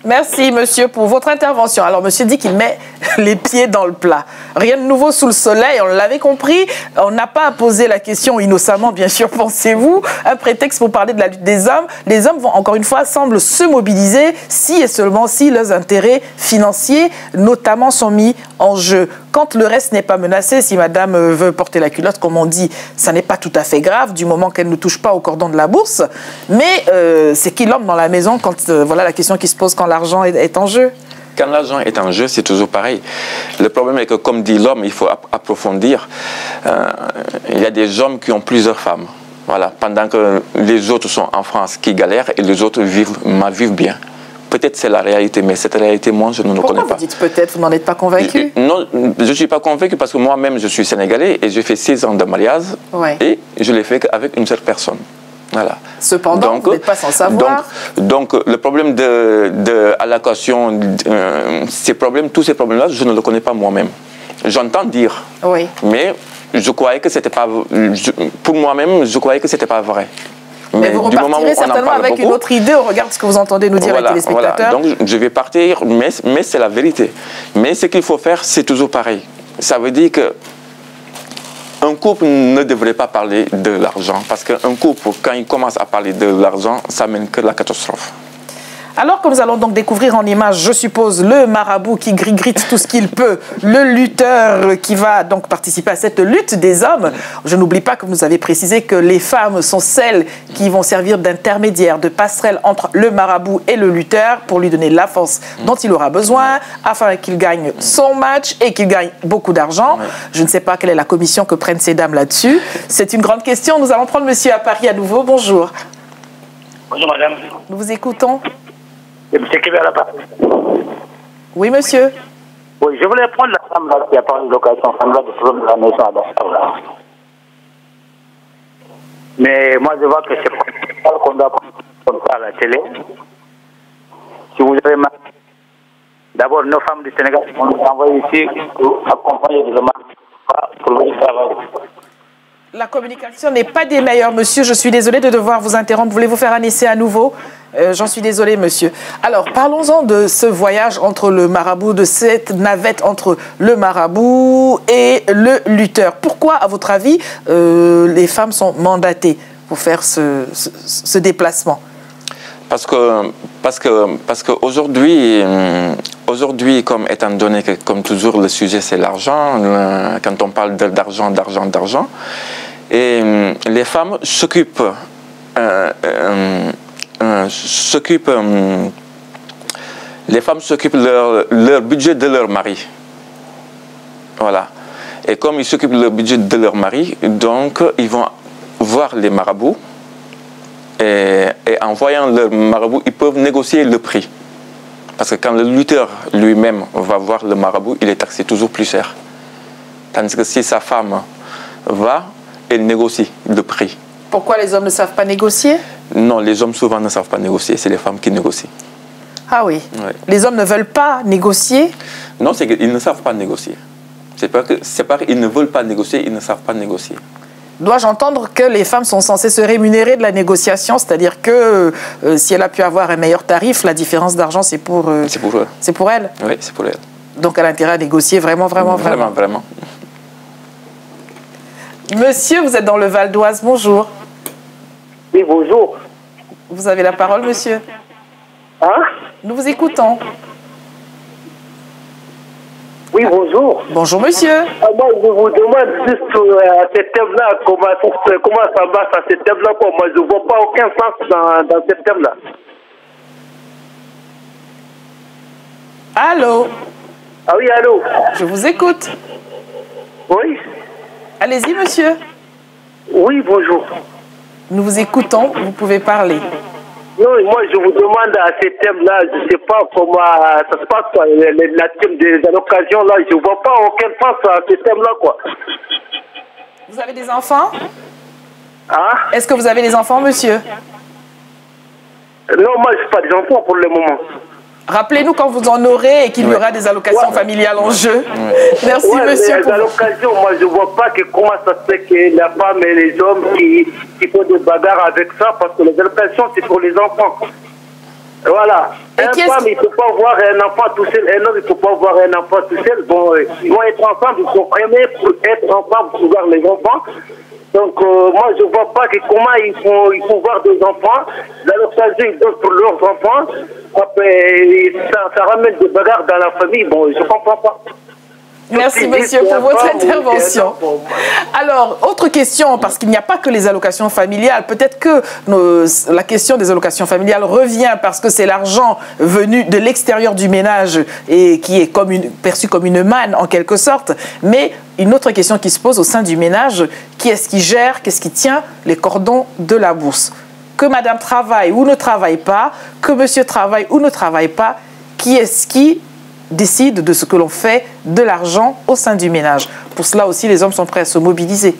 Merci, monsieur, pour votre intervention. Alors, monsieur dit qu'il met les pieds dans le plat. Rien de nouveau sous le soleil, on l'avait compris. On n'a pas posé la question innocemment, bien sûr, pensez-vous. Un prétexte pour parler de la lutte des hommes. Les hommes, vont encore une fois, semblent se mobiliser si et seulement si leurs intérêts financiers, notamment, sont mis en jeu. Quand le reste n'est pas menacé, si madame veut porter la culotte, comme on dit, ça n'est pas tout à fait grave, du moment qu'elle ne touche pas au cordon de la bourse. Mais c'est qui l'homme dans la maison quand, voilà la question qui se pose quand l'argent est en jeu? Quand l'argent est en jeu, c'est toujours pareil. Le problème est que, comme dit l'homme, il faut approfondir. Il y a des hommes qui ont plusieurs femmes. Voilà, pendant que les autres sont en France qui galèrent et les autres vivent bien. Peut-être c'est la réalité, mais cette réalité, moi, je ne le connais pas. Pourquoi vous dites peut-être, vous n'en êtes pas convaincu? Non, je ne suis pas convaincu parce que moi-même, je suis sénégalais et j'ai fait 6 ans de mariage et je l'ai fait avec une seule personne. Voilà. Cependant, vous n'êtes pas sans savoir. Donc le problème de allocation, tous ces problèmes-là, je ne le connais pas moi-même. J'entends dire, mais je croyais que c'était pas... pour moi-même, je croyais que c'était pas vrai. Mais vous repartirez certainement avec une autre idée au regard de ce que vous entendez nous dire les téléspectateurs. Voilà. Donc je vais partir, mais c'est la vérité. Mais ce qu'il faut faire, c'est toujours pareil. Ça veut dire que un couple ne devrait pas parler de l'argent, parce qu'un couple, quand il commence à parler de l'argent, ça mène que la catastrophe. Alors que nous allons donc découvrir en images, je suppose, le marabout qui grigrite tout ce qu'il peut, le lutteur qui va donc participer à cette lutte des hommes. Je n'oublie pas que vous avez précisé que les femmes sont celles qui vont servir d'intermédiaire, de passerelle entre le marabout et le lutteur pour lui donner la force dont il aura besoin afin qu'il gagne son match et qu'il gagne beaucoup d'argent. Je ne sais pas quelle est la commission que prennent ces dames là-dessus. C'est une grande question. Nous allons prendre monsieur à Paris à nouveau. Bonjour. Bonjour madame. Nous vous écoutons. Et monsieur qui est là-bas. Oui, monsieur. Oui, je voulais prendre la femme là qui a parlé de location familiale du problème de la maison à Dakar là. Mais moi je vois que c'est pas qu'on doit prendre comme ça à la télé. Si vous avez mal. D'abord, nos femmes du Sénégal, on nous envoie ici pour accompagner les hommes pour le travail. La communication n'est pas des meilleures, monsieur. Je suis désolée de devoir vous interrompre. Voulez-vous faire un essai à nouveau? J'en suis désolée, monsieur. Alors, parlons-en de ce voyage entre le marabout, de cette navette entre le marabout et le lutteur. Pourquoi, à votre avis, les femmes sont mandatées pour faire ce déplacement? Parce que aujourd'hui, comme étant donné que, comme toujours, le sujet c'est l'argent, quand on parle d'argent, et les femmes s'occupent leur budget de leur mari. Voilà. Et comme ils s'occupent de leur budget de leur mari, donc ils vont voir les marabouts. Et en voyant le marabout, ils peuvent négocier le prix. Parce que quand le lutteur lui-même va voir le marabout, il est taxé toujours plus cher. Tandis que si sa femme va, elle négocie le prix. Pourquoi les hommes ne savent pas négocier? Non, les hommes souvent ne savent pas négocier, c'est les femmes qui négocient. Ah oui. Ouais. Les hommes ne veulent pas négocier? Non, c'est qu'ils ne savent pas négocier. C'est pas qu'ils ne veulent pas négocier, ils ne savent pas négocier. Dois-je entendre que les femmes sont censées se rémunérer de la négociation? C'est-à-dire que si elle a pu avoir un meilleur tarif, la différence d'argent, c'est pour eux. C'est pour elle? Oui, c'est pour elle. Donc elle a intérêt à négocier vraiment. Vraiment. Monsieur, vous êtes dans le Val d'Oise. Bonjour. Oui, bonjour. Vous avez la parole, monsieur. Hein? Nous vous écoutons. Oui, bonjour. Bonjour, monsieur. Moi, je vous demande juste à ce thème-là, comment ça marche à ce thème-là. Moi, je ne vois pas aucun sens dans ce thème-là. Allô? Ah oui, allô? Je vous écoute. Oui? Allez-y, monsieur. Oui, bonjour. Nous vous écoutons, vous pouvez parler. Non, moi, je vous demande à ce thème-là, je ne sais pas comment ça se passe, quoi. La thème des allocations, là, je ne vois pas aucun sens à ce thème-là, quoi. Vous avez des enfants? Hein? Est-ce que vous avez des enfants, monsieur? Non, moi, je n'ai pas des enfants pour le moment. Rappelez-nous quand vous en aurez et qu'il y aura des allocations familiales en jeu. Merci, monsieur. Les allocations, moi, je ne vois pas comment ça se fait que les femmes et les hommes qui font des bagarres avec ça, parce que les allocations, c'est pour les enfants. Voilà. Une femme, il ne peut pas voir un enfant tout seul. Un homme, il ne peut pas voir un enfant tout seul. Bon, ils vont être ensemble, ils sont aimés pour être ensemble pour voir les enfants. Donc, moi, je ne vois pas comment ils font voir des enfants. L'allocation, ils donnent pour leurs enfants. Après, ça ramène des bagarres dans la famille. Bon, je ne comprends pas. Merci, monsieur, pour votre intervention. Alors, autre question, parce qu'il n'y a pas que les allocations familiales. Peut-être que la question des allocations familiales revient parce que c'est l'argent venu de l'extérieur du ménage et qui est perçu comme une manne, en quelque sorte. Mais une autre question qui se pose au sein du ménage, qui est-ce qui gère, qu'est-ce qui tient les cordons de la bourse? Que madame travaille ou ne travaille pas, que monsieur travaille ou ne travaille pas, qui est-ce qui décide de ce que l'on fait de l'argent au sein du ménage? Pour cela aussi, les hommes sont prêts à se mobiliser.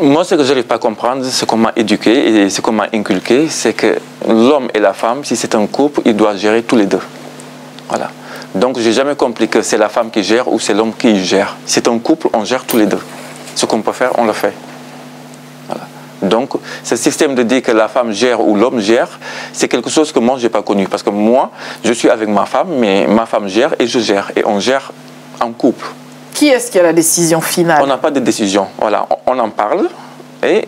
Moi, ce que je n'arrive pas à comprendre, ce qu'on m'a éduqué et ce qu'on m'a inculqué, c'est que l'homme et la femme, si c'est un couple, ils doivent gérer tous les deux. Voilà. Donc, je n'ai jamais compris que c'est la femme qui gère ou c'est l'homme qui gère. C'est un couple, on gère tous les deux. Ce qu'on peut faire, on le fait. Voilà. Donc, ce système de dire que la femme gère ou l'homme gère, c'est quelque chose que moi, je n'ai pas connu. Parce que moi, je suis avec ma femme, mais ma femme gère et je gère. Et on gère en couple. Qui est-ce qui a la décision finale? On n'a pas de décision. Voilà, on en parle et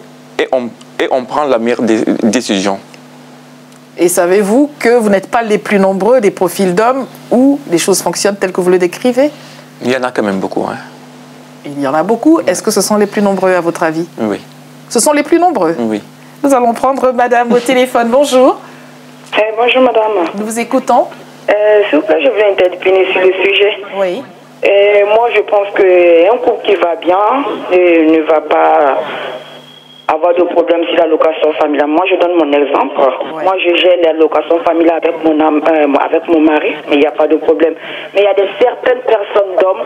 on prend la meilleure décision. Et savez-vous que vous n'êtes pas les plus nombreux des profils d'hommes où les choses fonctionnent telles que vous le décrivez? Il y en a quand même beaucoup. Hein. Il y en a beaucoup. Est-ce que ce sont les plus nombreux à votre avis? Oui. Ce sont les plus nombreux? Oui. Nous allons prendre madame au téléphone. Bonjour. Bonjour madame. Nous vous écoutons. S'il vous plaît, je voulais intervenir sur le sujet. Oui. Moi, je pense qu'un couple qui va bien ne va pas avoir de problème sur l'allocation familiale. Moi, je donne mon exemple. Ouais. Moi, je gère l'allocation familiale avec mon mari, mais il n'y a pas de problème. Mais il y a certaines personnes d'hommes,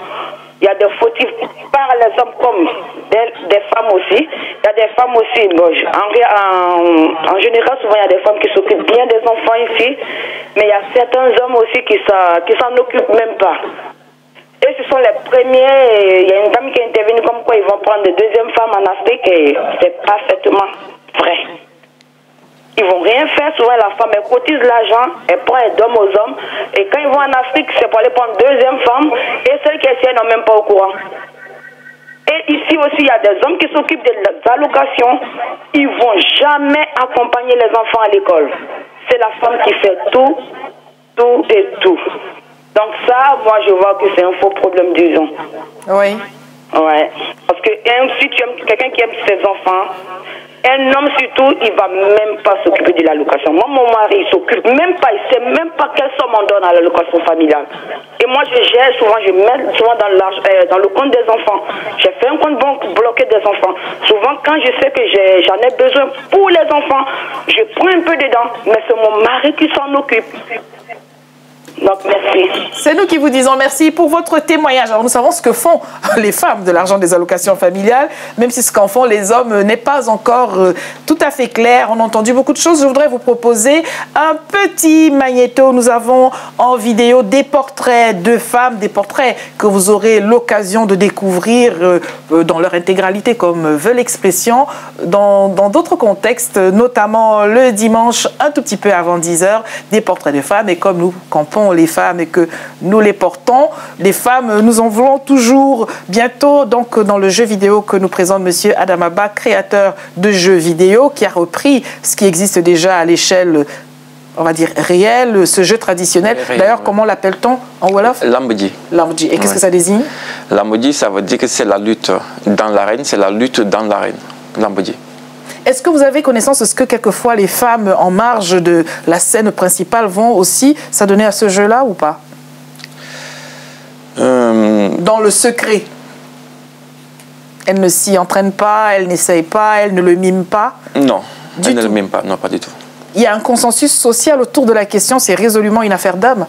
il y a des fautifs par les hommes comme des femmes aussi. Il y a des femmes aussi. Bon, en général, souvent, il y a des femmes qui s'occupent bien des enfants ici, mais il y a certains hommes aussi qui s'en occupent même pas. Et ce sont les premiers. Il y a une dame qui est intervenue comme quoi ils vont prendre de deuxième femme en Afrique et c'est parfaitement vrai. Ils vont rien faire. Souvent, la femme, elle cotise l'argent, elle prend un d'homme aux hommes. Et quand ils vont en Afrique, c'est pour aller prendre deuxième femme. Et celles qui essaient n'ont même pas au courant. Et ici aussi, il y a des hommes qui s'occupent des allocations. Ils ne vont jamais accompagner les enfants à l'école. C'est la femme qui fait tout, tout et tout. Donc ça, moi, je vois que c'est un faux problème, disons. Oui. Ouais. Parce que si tu aimes quelqu'un qui aime ses enfants, un homme surtout, il va même pas s'occuper de l'allocation. Moi, mon mari, il s'occupe même pas, il sait même pas quelle somme on donne à l'allocation familiale. Et moi, je gère souvent, je mets souvent dans le compte des enfants. J'ai fait un compte banque bloqué des enfants. Souvent, quand je sais que j'en ai besoin pour les enfants, je prends un peu dedans, mais c'est mon mari qui s'en occupe. Donc, merci. C'est nous qui vous disons merci pour votre témoignage. Alors, nous savons ce que font les femmes de l'argent des allocations familiales, même si ce qu'en font les hommes n'est pas encore tout à fait clair. On a entendu beaucoup de choses. Je voudrais vous proposer un petit magnéto. Nous avons en vidéo des portraits de femmes, des portraits que vous aurez l'occasion de découvrir dans leur intégralité, comme veut l'expression, dans d'autres contextes, notamment le dimanche, un tout petit peu avant 10h, des portraits de femmes. Et comme nous campons les femmes et que nous les portons, les femmes, nous en voulons toujours. Bientôt, donc, dans le jeu vidéo que nous présente monsieur Adamaba, créateur de jeux vidéo, qui a repris ce qui existe déjà à l'échelle, on va dire, réelle, ce jeu traditionnel. D'ailleurs, comment l'appelle-t-on en Wolof? Lambodji. Lambodji. Et qu'est-ce que ça désigne? Lambodji, ça veut dire que c'est la lutte dans l'arène, c'est la lutte dans l'arène. Lambodji. Est-ce que vous avez connaissance de ce que quelquefois les femmes en marge de la scène principale vont aussi s'adonner à ce jeu-là ou pas? Dans le secret. Elles ne s'y entraînent pas, elles n'essayent pas, elles ne le miment pas? Non, elles ne le miment pas, non, pas du tout. Il y a un consensus social autour de la question, c'est résolument une affaire d'homme?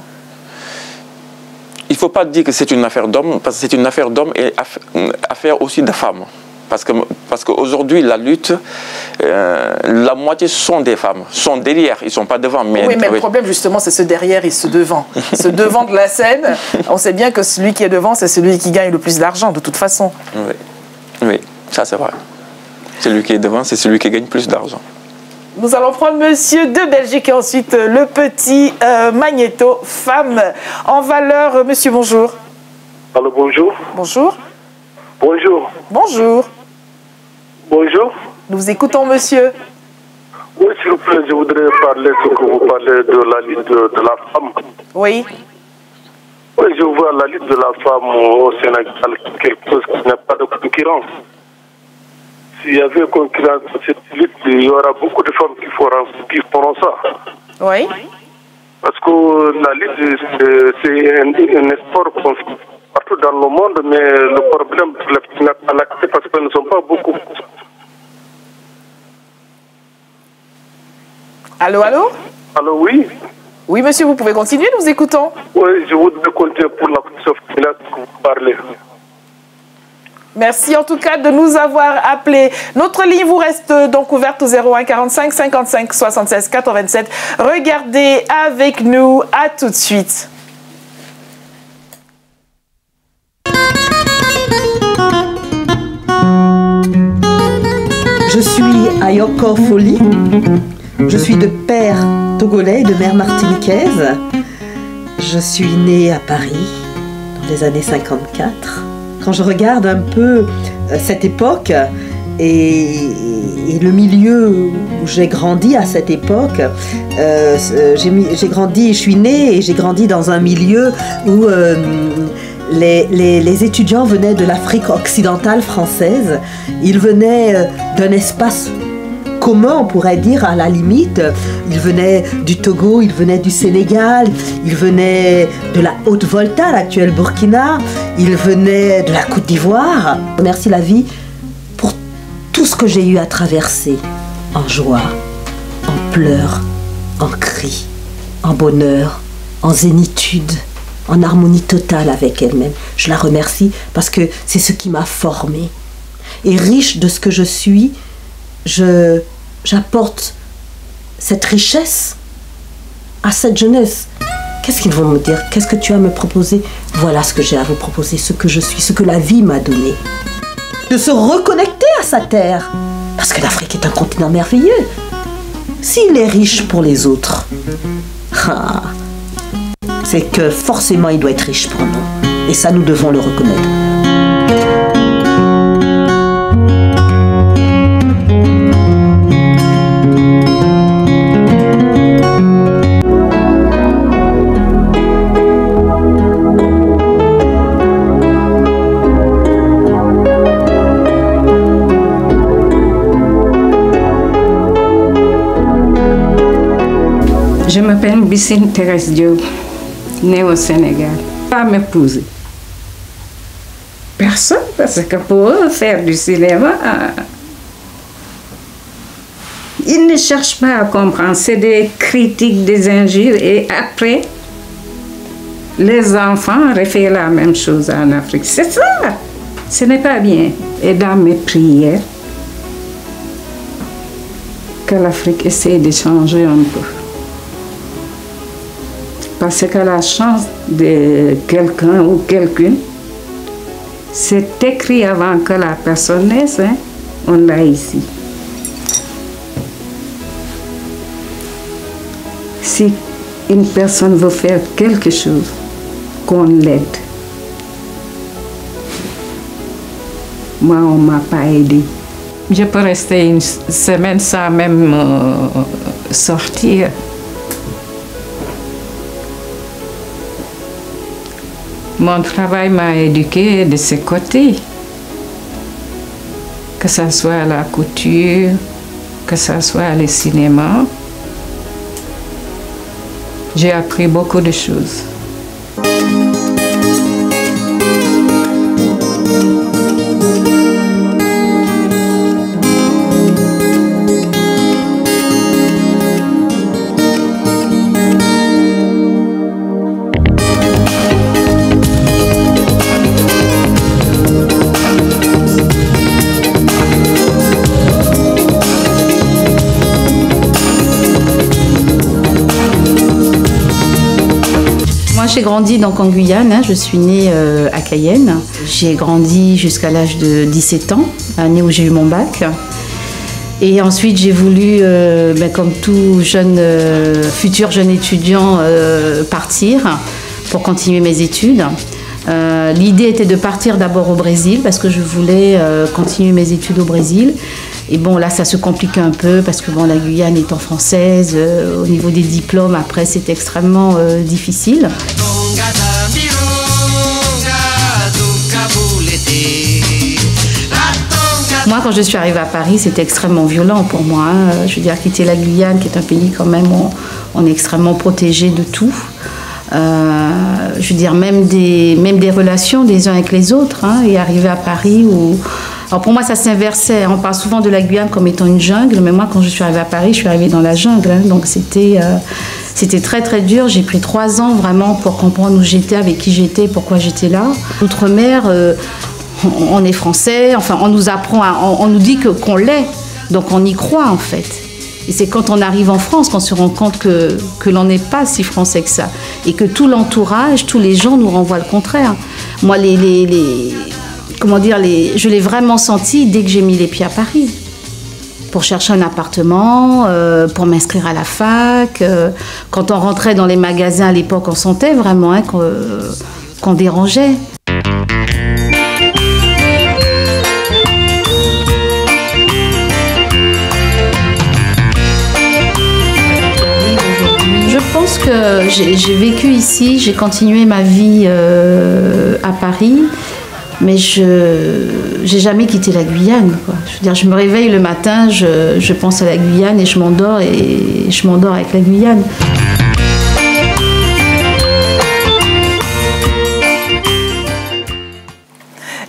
Il ne faut pas dire que c'est une affaire d'homme, parce que c'est une affaire d'homme et affaire aussi de femmes. Parce qu'aujourd'hui, la lutte, la moitié sont des femmes, sont derrière, ils ne sont pas devant. Mais, oui, mais le problème, justement, c'est ce derrière et ce devant. Ce devant de la scène, on sait bien que celui qui est devant, c'est celui qui gagne le plus d'argent, de toute façon. Oui, oui, ça c'est vrai. Celui qui est devant, c'est celui qui gagne plus d'argent. Nous allons prendre monsieur de Belgique et ensuite le petit magnéto femme en valeur. Monsieur, bonjour. Allô, bonjour. Bonjour. Bonjour. Bonjour. Bonjour. Nous vous écoutons, monsieur. Oui, s'il vous plaît, je voudrais parler ce que vous parlez de la lutte de la femme. Oui. Oui, je vois la lutte de la femme au Sénégal quelque chose qui n'a pas de concurrence. S'il y avait concurrence dans cette lutte, il y aura beaucoup de femmes qui feront ça. Oui. Parce que la lutte, c'est un sport partout dans le monde, mais le problème, c'est parce qu'elles ne sont pas beaucoup. Allô, allô? Allô, oui. Oui, monsieur, vous pouvez continuer, nous vous écoutons. Oui, je voudrais continuer pour la question finale que vous parlez. Merci en tout cas de nous avoir appelés. Notre ligne vous reste donc ouverte au 01 45 55 76 87. Regardez avec nous, à tout de suite. Je suis Ayoko Foli. Je suis de père togolais et de mère martiniquaise. Je suis née à Paris dans les années 54. quand je regarde un peu cette époque et le milieu où j'ai grandi à cette époque, j'ai grandi, je suis née et j'ai grandi dans un milieu où les étudiants venaient de l'Afrique occidentale française. Ils venaient d'un espace commun, on pourrait dire, à la limite. Ils venaient du Togo, ils venaient du Sénégal, ils venaient de la Haute-Volta, l'actuelle Burkina, ils venaient de la Côte d'Ivoire. Je remercie la vie pour tout ce que j'ai eu à traverser, en joie, en pleurs, en cris, en bonheur, en zénitude, en harmonie totale avec elle-même. Je la remercie parce que c'est ce qui m'a formée. Et riche de ce que je suis, j'apporte cette richesse à cette jeunesse. Qu'est-ce qu'ils vont me dire? Qu'est-ce que tu as à me proposer? Voilà ce que j'ai à vous proposer, ce que je suis, ce que la vie m'a donné. De se reconnecter à sa terre. Parce que l'Afrique est un continent merveilleux. S'il est riche pour les autres, c'est que forcément il doit être riche pour nous. Et ça, nous devons le reconnaître. Je m'appelle Bissine Thérèse Diop, née au Sénégal. Pas m'épouser. Personne, parce que pour eux, faire du cinéma, ils ne cherchent pas à comprendre. C'est des critiques, des injures, et après, les enfants refont la même chose en Afrique. C'est ça. Ce n'est pas bien. Et dans mes prières, que l'Afrique essaie de changer un peu. Parce que la chance de quelqu'un ou quelqu'une, c'est écrit avant que la personne naisse, hein? On l'a ici. Si une personne veut faire quelque chose, qu'on l'aide. Moi, on ne m'a pas aidé. Je peux rester une semaine sans même sortir. Mon travail m'a éduquée de ce côté. Que ce soit la couture, que ce soit le cinéma. J'ai appris beaucoup de choses. J'ai grandi donc en Guyane, hein. Je suis née à Cayenne. J'ai grandi jusqu'à l'âge de 17 ans, l'année où j'ai eu mon bac. Et ensuite j'ai voulu, comme tout futur jeune étudiant, partir pour continuer mes études. L'idée était de partir d'abord au Brésil parce que je voulais continuer mes études au Brésil. Et bon, là, ça se complique un peu parce que bon, la Guyane étant française, au niveau des diplômes, après, c'est extrêmement difficile. Moi, quand je suis arrivée à Paris, c'était extrêmement violent pour moi. Hein. Je veux dire, quitter la Guyane, qui est un pays quand même où on est extrêmement protégé de tout. Je veux dire, même des relations des uns avec les autres. Hein, et arriver à Paris où... Alors pour moi, ça s'inversait. On parle souvent de la Guyane comme étant une jungle, mais moi, quand je suis arrivée à Paris, je suis arrivée dans la jungle. Hein, donc c'était très, très dur. J'ai pris 3 ans vraiment pour comprendre où j'étais, avec qui j'étais, pourquoi j'étais là. L'outre-mer, on est français, enfin, on nous apprend, on nous dit qu'on l'est. Donc on y croit, en fait. Et c'est quand on arrive en France qu'on se rend compte que l'on n'est pas si français que ça. Et que tout l'entourage, tous les gens nous renvoient le contraire. Moi, je l'ai vraiment senti dès que j'ai mis les pieds à Paris. Pour chercher un appartement, pour m'inscrire à la fac. Quand on rentrait dans les magasins à l'époque, on sentait vraiment qu'on dérangeait. pense que j'ai vécu ici, j'ai continué ma vie à Paris, mais je n'ai jamais quitté la Guyane, quoi. Je veux dire, je me réveille le matin, je pense à la Guyane et je m'endors avec la Guyane.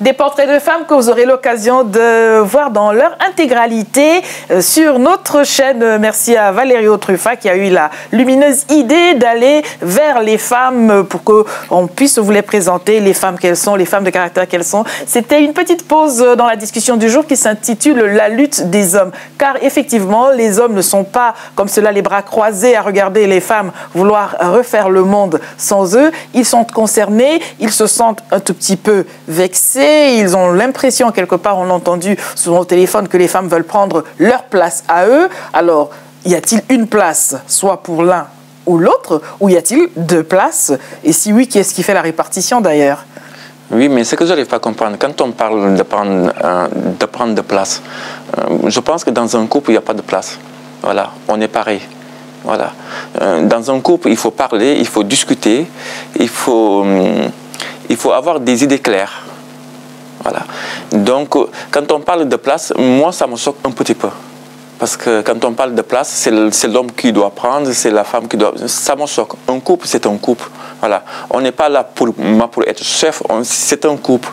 Des portraits de femmes que vous aurez l'occasion de voir dans leur intégralité sur notre chaîne. Merci à Valérie Truffa qui a eu la lumineuse idée d'aller vers les femmes pour qu'on puisse vous les présenter, les femmes qu'elles sont, les femmes de caractère qu'elles sont. C'était une petite pause dans la discussion du jour qui s'intitule « La lutte des hommes ». Car effectivement, les hommes ne sont pas comme cela les bras croisés à regarder les femmes vouloir refaire le monde sans eux. Ils sont concernés, ils se sentent un tout petit peu vexés. Ils ont l'impression, quelque part, on l'a entendu souvent au téléphone, que les femmes veulent prendre leur place à eux. Alors, y a-t-il une place, soit pour l'un ou l'autre, ou y a-t-il deux places? Et si oui, qui est-ce qui fait la répartition d'ailleurs? Oui, mais ce que je n'arrive pas à comprendre, quand on parle de prendre de place, je pense que dans un couple, il n'y a pas de place. Voilà, on est pareil. Voilà. Dans un couple, il faut parler, il faut discuter, il faut avoir des idées claires. Voilà. Donc, quand on parle de place, moi, ça me choque un petit peu. Parce que quand on parle de place, c'est l'homme qui doit prendre, c'est la femme qui doit... Ça me choque. Un couple, c'est un couple. Voilà. On n'est pas là pour être chef, c'est un couple.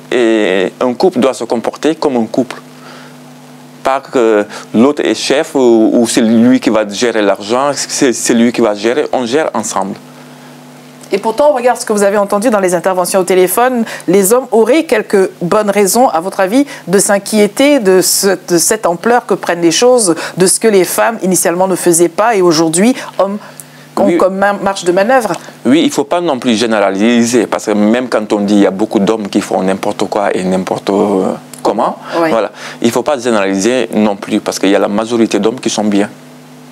Et un couple doit se comporter comme un couple. Pas que l'autre est chef ou c'est lui qui va gérer l'argent, c'est lui qui va gérer. On gère ensemble. Et pourtant, on regarde ce que vous avez entendu dans les interventions au téléphone. Les hommes auraient quelques bonnes raisons, à votre avis, de s'inquiéter de cette ampleur que prennent les choses, de ce que les femmes initialement ne faisaient pas et aujourd'hui, hommes ont comme marge de manœuvre. Oui, il ne faut pas non plus généraliser, parce que même quand on dit qu'il y a beaucoup d'hommes qui font n'importe quoi et n'importe comment, oui. Voilà, il ne faut pas généraliser non plus, parce qu'il y a la majorité d'hommes qui sont bien.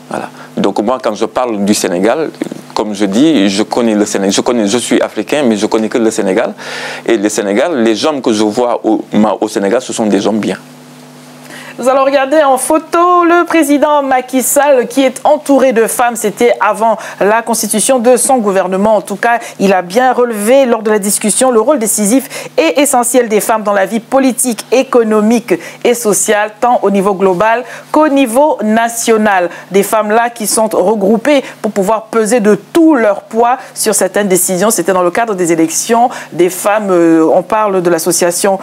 Voilà. Donc moi, quand je parle du Sénégal, comme je dis, je connais le Sénégal. Je suis africain, mais je connais que le Sénégal. Et le Sénégal, les hommes que je vois au Sénégal, ce sont des hommes bien. Nous allons regarder en photo le président Macky Sall qui est entouré de femmes. C'était avant la constitution de son gouvernement. En tout cas, il a bien relevé lors de la discussion le rôle décisif et essentiel des femmes dans la vie politique, économique et sociale, tant au niveau global qu'au niveau national. Des femmes-là qui sont regroupées pour pouvoir peser de tout leur poids sur certaines décisions. C'était dans le cadre des élections. Des femmes, on parle de l'association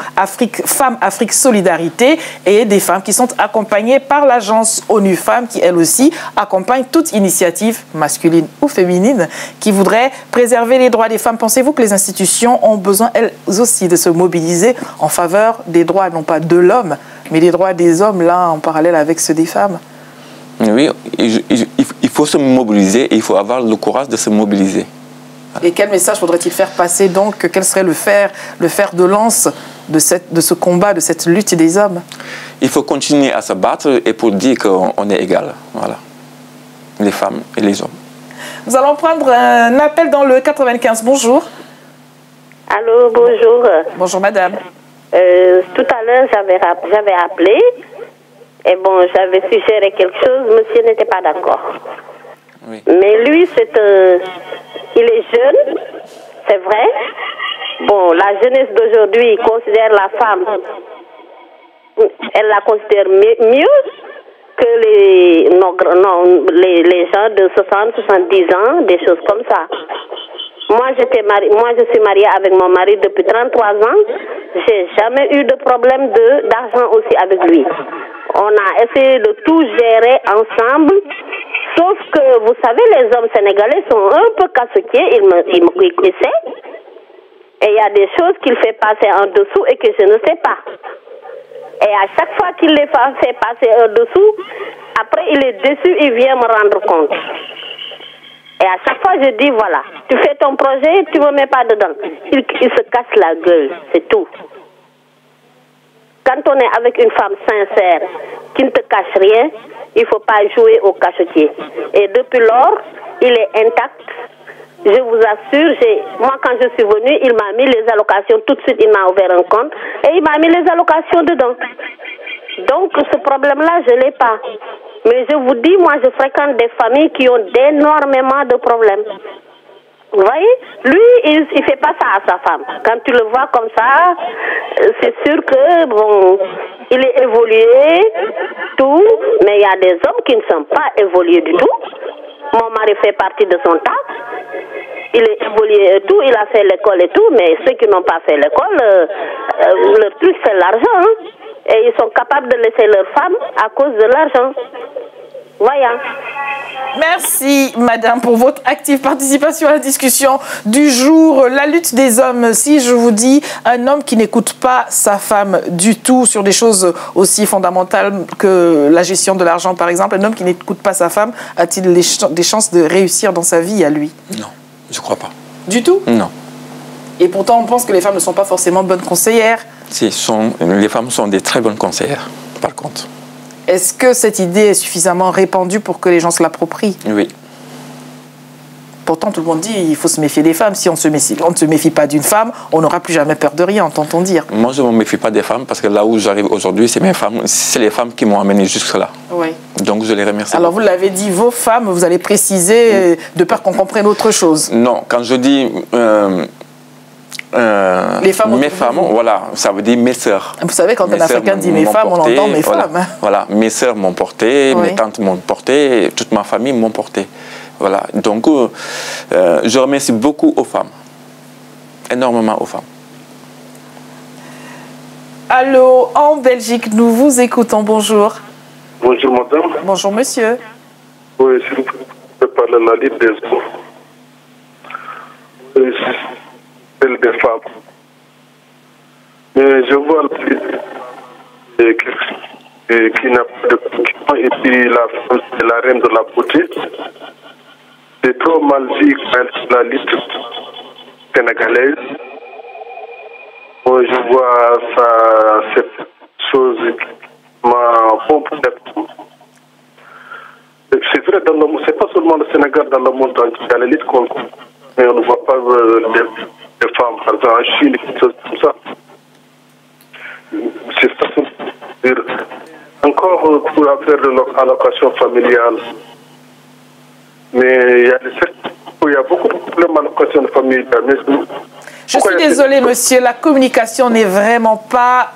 Femmes Afrique Solidarité et des femmes qui sont accompagnées par l'agence ONU Femmes qui, elle aussi, accompagne toute initiative masculine ou féminine qui voudrait préserver les droits des femmes. Pensez-vous que les institutions ont besoin, elles aussi, de se mobiliser en faveur des droits, non pas de l'homme, mais des droits des hommes, là, en parallèle avec ceux des femmes? Oui, il faut se mobiliser et il faut avoir le courage de se mobiliser. Et quel message faudrait-il faire passer donc? Quel serait le fer de lance de ce combat, de cette lutte des hommes? Il faut continuer à se battre et pour dire qu'on est égal. Voilà. Les femmes et les hommes. Nous allons prendre un appel dans le 95. Bonjour. Allô, bonjour. Bonjour madame. Tout à l'heure, j'avais appelé et bon, j'avais suggéré quelque chose. Monsieur n'était pas d'accord. Oui. Mais lui, il est jeune, c'est vrai. Bon, la jeunesse d'aujourd'hui considère la femme, elle la considère mieux que les gens de 60, 70 ans, des choses comme ça. Moi, je suis mariée avec mon mari depuis 33 ans. J'ai jamais eu de problème d'argent aussi avec lui. On a essayé de tout gérer ensemble. Sauf que, vous savez, les hommes sénégalais sont un peu casse-pieds, ils essaient. Et il y a des choses qu'il fait passer en dessous et que je ne sais pas. Et à chaque fois qu'il les fait passer en dessous, après il est déçu, il vient me rendre compte. Et à chaque fois je dis, voilà, tu fais ton projet, tu ne me mets pas dedans. Il se casse la gueule, c'est tout. Quand on est avec une femme sincère, qui ne te cache rien, il ne faut pas jouer au cachetier. Et depuis lors, il est intact. Je vous assure, moi quand je suis venue, il m'a mis les allocations, tout de suite il m'a ouvert un compte et il m'a mis les allocations dedans. Donc ce problème-là, je ne l'ai pas. Mais je vous dis, moi, je fréquente des familles qui ont énormément de problèmes. Vous voyez, lui, il ne fait pas ça à sa femme. Quand tu le vois comme ça, c'est sûr que, bon, il est évolué, tout, mais il y a des hommes qui ne sont pas évolués du tout. Mon mari fait partie de son tas. Il est évolué et tout, il a fait l'école et tout, mais ceux qui n'ont pas fait l'école, leur truc, c'est l'argent. Hein. Et ils sont capables de laisser leur femme à cause de l'argent. Voilà. Merci, madame, pour votre active participation à la discussion du jour. La lutte des hommes. Si je vous dis un homme qui n'écoute pas sa femme du tout sur des choses aussi fondamentales que la gestion de l'argent, par exemple, un homme qui n'écoute pas sa femme, a-t-il des chances de réussir dans sa vie à lui? Non, je ne crois pas. Du tout? Non. Et pourtant, on pense que les femmes ne sont pas forcément bonnes conseillères. Si, les femmes sont des très bonnes conseillères, par contre. Est-ce que cette idée est suffisamment répandue pour que les gens se l'approprient? Oui. Pourtant, tout le monde dit qu'il faut se méfier des femmes. Si on ne se méfie pas d'une femme, on n'aura plus jamais peur de rien, entend-on dire. Moi, je ne me méfie pas des femmes parce que là où j'arrive aujourd'hui, c'est les femmes qui m'ont amené jusque-là. Oui. Donc, je les remercie. Alors, vous l'avez dit, vos femmes, vous allez préciser de peur qu'on comprenne autre chose. Non, quand je dis... mes femmes, voilà, ça veut dire mes sœurs. Vous savez, quand un Africain dit mes femmes, on entend mes femmes. Voilà, mes sœurs m'ont porté, mes tantes m'ont porté, toute ma famille m'ont porté. Voilà, donc je remercie beaucoup aux femmes, énormément aux femmes. Allô, en Belgique, nous vous écoutons, bonjour. Bonjour madame. Bonjour monsieur. Oui, s'il vous plaît, je parle de la Ligue des hommes. Celle des femmes. Mais je vois qui n'a pas de concurrent et puis la femme, c'est la reine de la beauté. C'est trop mal vu quand elle est la lutte sénégalaise. Moi, je vois ça, cette chose qui m'a compris. C'est vrai, c'est pas seulement le Sénégal, dans le monde entier, il y a la lutte contre, mais on ne voit pas des femmes, par exemple en Chine, quelque chose comme ça. C'est ça. Encore pour l'affaire de l'allocation familiale. Mais il y a beaucoup de problèmes à l'allocation familiale. Je suis désolée, monsieur, la communication n'est vraiment pas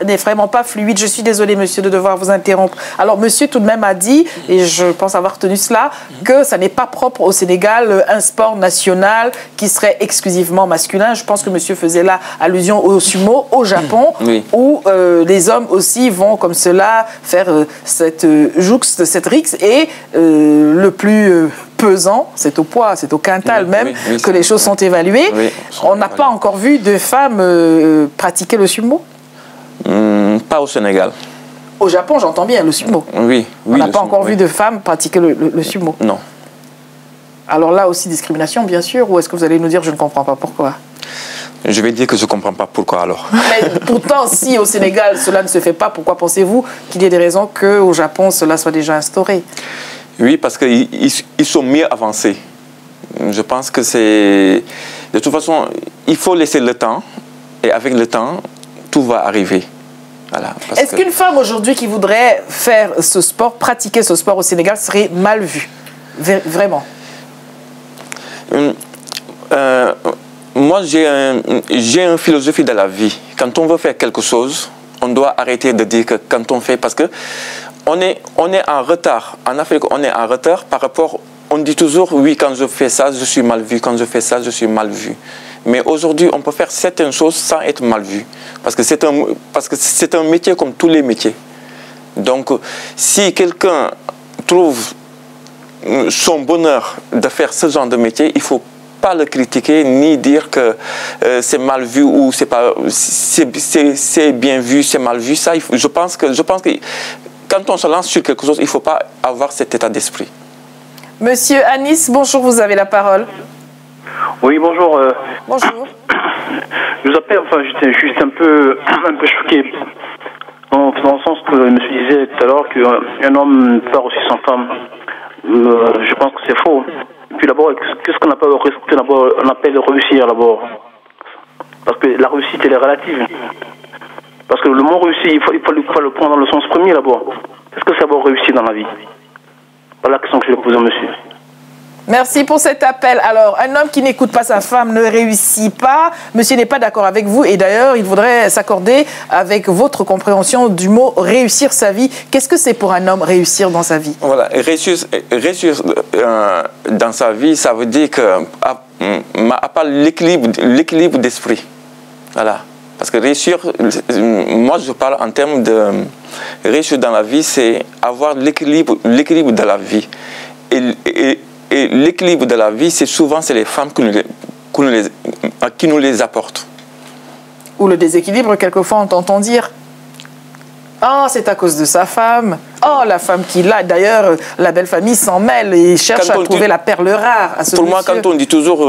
fluide. Je suis désolée, monsieur, de devoir vous interrompre. Alors, monsieur, tout de même, a dit, et je pense avoir retenu cela, que ça n'est pas propre au Sénégal, un sport national qui serait exclusivement masculin. Je pense que monsieur faisait là allusion au sumo, au Japon, où les hommes aussi vont, comme cela, faire cette jouxte, cette rixe, et le plus pesant, c'est au poids, c'est au quintal que les choses sont évaluées. On n'a pas encore vu de femmes pratiquer le sumo? Pas au Sénégal. Au Japon, j'entends bien, le sumo. Oui. On n'a pas encore vu de femmes pratiquer le sumo? Non. Alors là aussi, discrimination, bien sûr, ou est-ce que vous allez nous dire, je ne comprends pas pourquoi? Je vais dire que je ne comprends pas pourquoi alors. Mais pourtant, si au Sénégal, cela ne se fait pas, pourquoi pensez-vous qu'il y ait des raisons qu'au Japon, cela soit déjà instauré? Oui, parce qu'ils sont mieux avancés. Je pense que c'est... De toute façon, il faut laisser le temps. Et avec le temps, tout va arriver. Voilà, est-ce qu'une femme aujourd'hui qui voudrait faire ce sport, pratiquer ce sport au Sénégal, serait mal vue? Vraiment? Moi, j'ai une philosophie de la vie. Quand on veut faire quelque chose, on doit arrêter de dire que quand on fait... Parce que on est en retard. En Afrique, on est en retard par rapport... On dit toujours, oui, quand je fais ça, je suis mal vu. Quand je fais ça, je suis mal vu. Mais aujourd'hui, on peut faire certaines choses sans être mal vu. Parce que c'est un métier comme tous les métiers. Donc, si quelqu'un trouve son bonheur de faire ce genre de métier, il ne faut pas le critiquer, ni dire que c'est mal vu ou c'est bien vu, c'est mal vu. Ça, je pense que quand on se lance sur quelque chose, il ne faut pas avoir cet état d'esprit. Monsieur Anis, bonjour, vous avez la parole. Oui, bonjour. Bonjour. Je vous appelle, enfin, j'étais juste un peu choqué. Dans le sens que monsieur disait tout à l'heure qu'un homme part aussi sans femme. Je pense que c'est faux. Et puis d'abord, qu'est-ce qu'on appelle réussir d'abord? Parce que la réussite, elle est relative. Parce que le mot réussir, il faut le prendre dans le sens premier d'abord. Qu'est-ce que c'est avoir réussi dans la vie? Voilà la question que je vais poser au monsieur. Merci pour cet appel. Alors, un homme qui n'écoute pas sa femme ne réussit pas. Monsieur n'est pas d'accord avec vous et d'ailleurs, il voudrait s'accorder avec votre compréhension du mot « réussir sa vie ». Qu'est-ce que c'est pour un homme réussir dans sa vie? Voilà, réussir dans sa vie, ça veut dire que à part l'équilibre d'esprit. Voilà. Parce que réussir, moi je parle en termes de réussir dans la vie, c'est avoir l'équilibre de la vie. Et l'équilibre de la vie, c'est souvent les femmes qui nous les apportent. Ou le déséquilibre, quelquefois on t'entend dire « Oh, c'est à cause de sa femme. Oh, la femme qu'il a. » D'ailleurs, la belle famille s'en mêle et cherche à trouver la perle rare à ce Pour moi, quand on dit toujours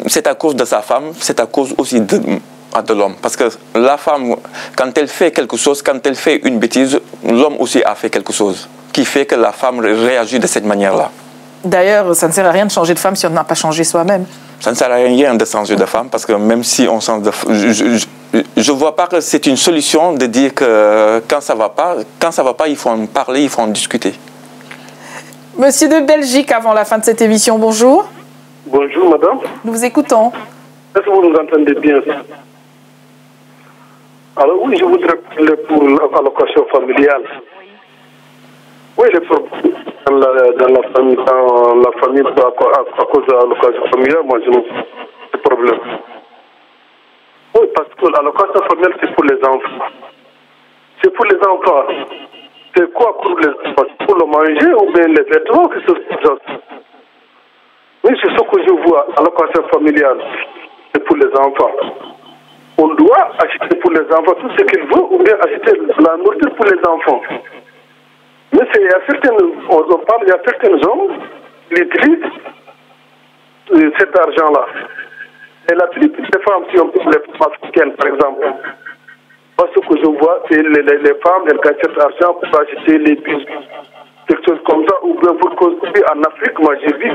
c'est à cause de sa femme, c'est à cause aussi de l'homme. Parce que la femme, quand elle fait quelque chose, quand elle fait une bêtise, l'homme aussi a fait quelque chose qui fait que la femme réagit de cette manière-là. D'ailleurs, ça ne sert à rien de changer de femme si on n'a pas changé soi-même. Ça ne sert à rien de changer de femme parce que même si on change de femme, je ne vois pas que c'est une solution de dire que quand ça ne va pas, il faut en parler, il faut en discuter. Monsieur de Belgique, avant la fin de cette émission, bonjour. Bonjour madame. Nous vous écoutons. Est-ce que vous nous entendez bien? Alors oui, je voudrais parler pour l'allocation familiale. Oui, les problèmes dans la famille, à cause de l'allocation familiale, moi je n'ai pas de problème. Oui, parce que l'allocation familiale, c'est pour les enfants. C'est pour les enfants. C'est quoi pour les enfants? Pour le manger ou bien les vêtements? Oui, c'est ce que je vois, l'allocation familiale. C'est pour les enfants. On doit acheter pour les enfants tout ce qu'ils veulent ou bien acheter la nourriture pour les enfants. Mais il y a certains hommes qui utilisent cet argent-là. Et la plupart des femmes, si on prend les femmes africaines, par exemple, parce que je vois, c'est les femmes, elles gagnent cet argent pour acheter les bijoux, quelque chose comme ça, ou bien pour construire en Afrique. Moi, j'ai vu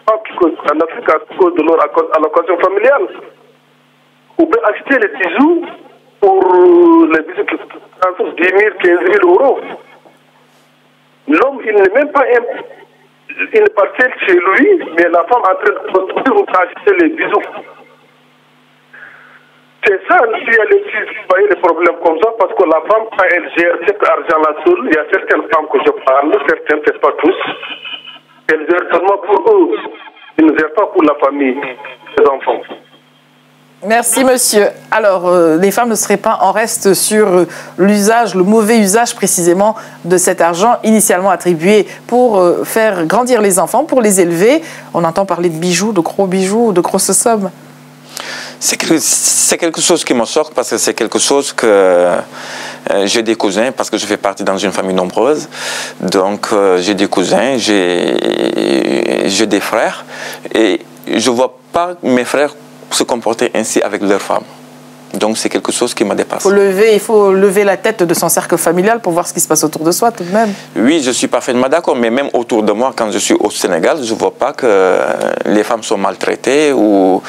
en Afrique à cause de leur allocation familiale. Ou bien acheter les bijoux pour les bijoux qui coûtent 10 000, 15 000 euros. L'homme, il n'est même pas une parcelle chez lui, mais la femme est en train de construire ou d'acheter les bijoux. C'est ça, s'il y a les problèmes comme ça, parce que la femme, quand elle gère cet argent-là seule, il y a certaines femmes que je parle, certaines, peut-être pas tous, elles gèrent seulement pour eux. Ils ne gèrent pas pour la famille, les enfants. Merci, monsieur. Alors, les femmes ne seraient pas en reste sur l'usage, le mauvais usage précisément de cet argent initialement attribué pour faire grandir les enfants, pour les élever. On entend parler de bijoux, de gros bijoux, de grosses sommes. C'est quelque chose qui me choque parce que c'est quelque chose que j'ai des cousins, parce que je fais partie dans une famille nombreuse. Donc, j'ai des cousins, j'ai des frères et je ne vois pas mes frères se comporter ainsi avec leurs femmes. Donc c'est quelque chose qui me dépasse. Il faut lever la tête de son cercle familial pour voir ce qui se passe autour de soi tout de même. Oui, je suis parfaitement d'accord, mais même autour de moi, quand je suis au Sénégal, je ne vois pas que les femmes sont maltraitées. En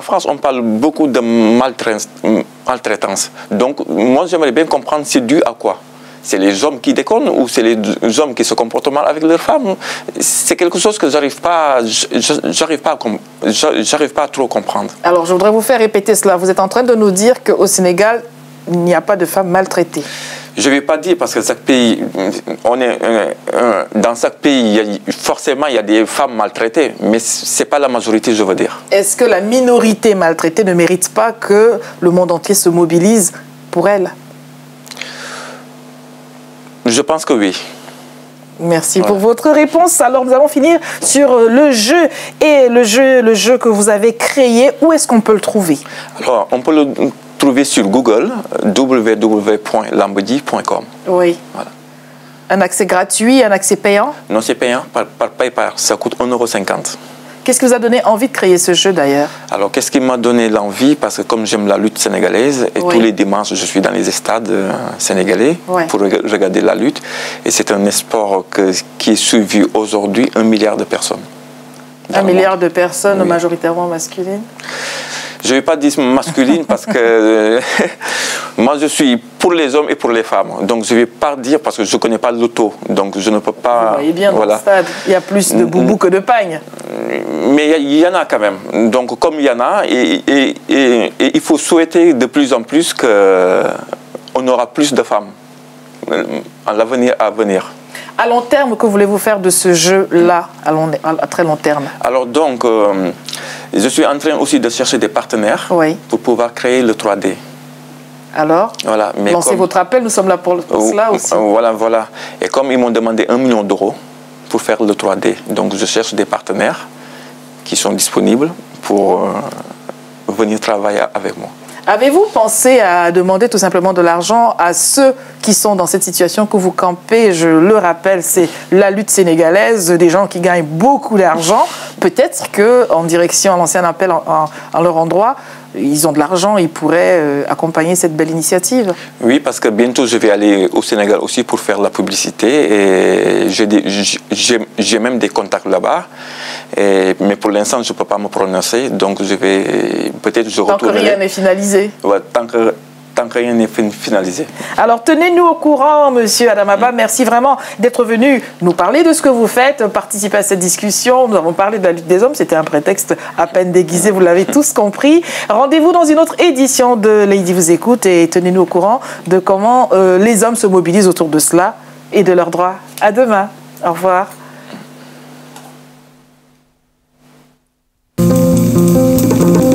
France, on parle beaucoup de maltraitance. Donc moi, j'aimerais bien comprendre c'est dû à quoi. C'est les hommes qui déconnent ou c'est les hommes qui se comportent mal avec leurs femmes? C'est quelque chose que j'arrive pas à trop comprendre. Alors, je voudrais vous faire répéter cela. Vous êtes en train de nous dire qu'au Sénégal, il n'y a pas de femmes maltraitées. Je ne vais pas dire parce que chaque pays, dans chaque pays, forcément, il y a des femmes maltraitées, mais ce n'est pas la majorité, je veux dire. Est-ce que la minorité maltraitée ne mérite pas que le monde entier se mobilise pour elle? Je pense que oui. Merci pour votre réponse. Alors, nous allons finir sur le jeu. Et le jeu que vous avez créé, où est-ce qu'on peut le trouver? Alors, on peut le trouver sur Google, www.lambedi.com. Oui. Voilà. Un accès gratuit, un accès payant? Non, c'est payant par PayPal. Ça coûte 1,50 €. Qu'est-ce qui vous a donné envie de créer ce jeu d'ailleurs? Alors, qu'est-ce qui m'a donné l'envie? Parce que comme j'aime la lutte sénégalaise, et tous les dimanches, je suis dans les stades sénégalais pour regarder la lutte. Et c'est un sport qui est suivi aujourd'hui 1 milliard de personnes. 1 milliard de personnes, majoritairement masculines? Je ne vais pas dire masculine parce que moi, je suis pour les hommes et pour les femmes. Donc je ne vais pas dire, parce que je ne connais pas l'auto, donc je ne peux pas... Vous voyez bien, dans le stade, il y a plus de boubou que de pagne. Mais il y en a quand même. Donc comme il y en a, et il faut souhaiter de plus en plus qu'on aura plus de femmes à l'avenir à venir. À long terme, que voulez-vous faire de ce jeu-là, à très long terme? Alors donc, je suis en train aussi de chercher des partenaires pour pouvoir créer le 3D. Alors, voilà, lancez votre appel, nous sommes là pour cela aussi. Voilà. Et comme ils m'ont demandé 1 million d'euros pour faire le 3D, donc je cherche des partenaires qui sont disponibles pour venir travailler avec moi. Avez-vous pensé à demander tout simplement de l'argent à ceux qui sont dans cette situation que vous campez? Je le rappelle, c'est la lutte sénégalaise, des gens qui gagnent beaucoup d'argent. Peut-être qu'en direction à l'ancien appel en leur endroit, ils ont de l'argent, ils pourraient accompagner cette belle initiative. Oui, parce que bientôt je vais aller au Sénégal aussi pour faire la publicité et j'ai même des contacts là-bas. Mais pour l'instant, je ne peux pas me prononcer, donc je vais peut-être je retournerai. Tant que rien n'est finalisé. Ouais, tant que rien n'est finalisé. Alors tenez-nous au courant, monsieur Adamaba. Merci vraiment d'être venu nous parler de ce que vous faites, participer à cette discussion. Nous avons parlé de la lutte des hommes, c'était un prétexte à peine déguisé, vous l'avez tous compris. Rendez-vous dans une autre édition de Lady vous écoute et tenez-nous au courant de comment les hommes se mobilisent autour de cela et de leurs droits. À demain. Au revoir. Thank you.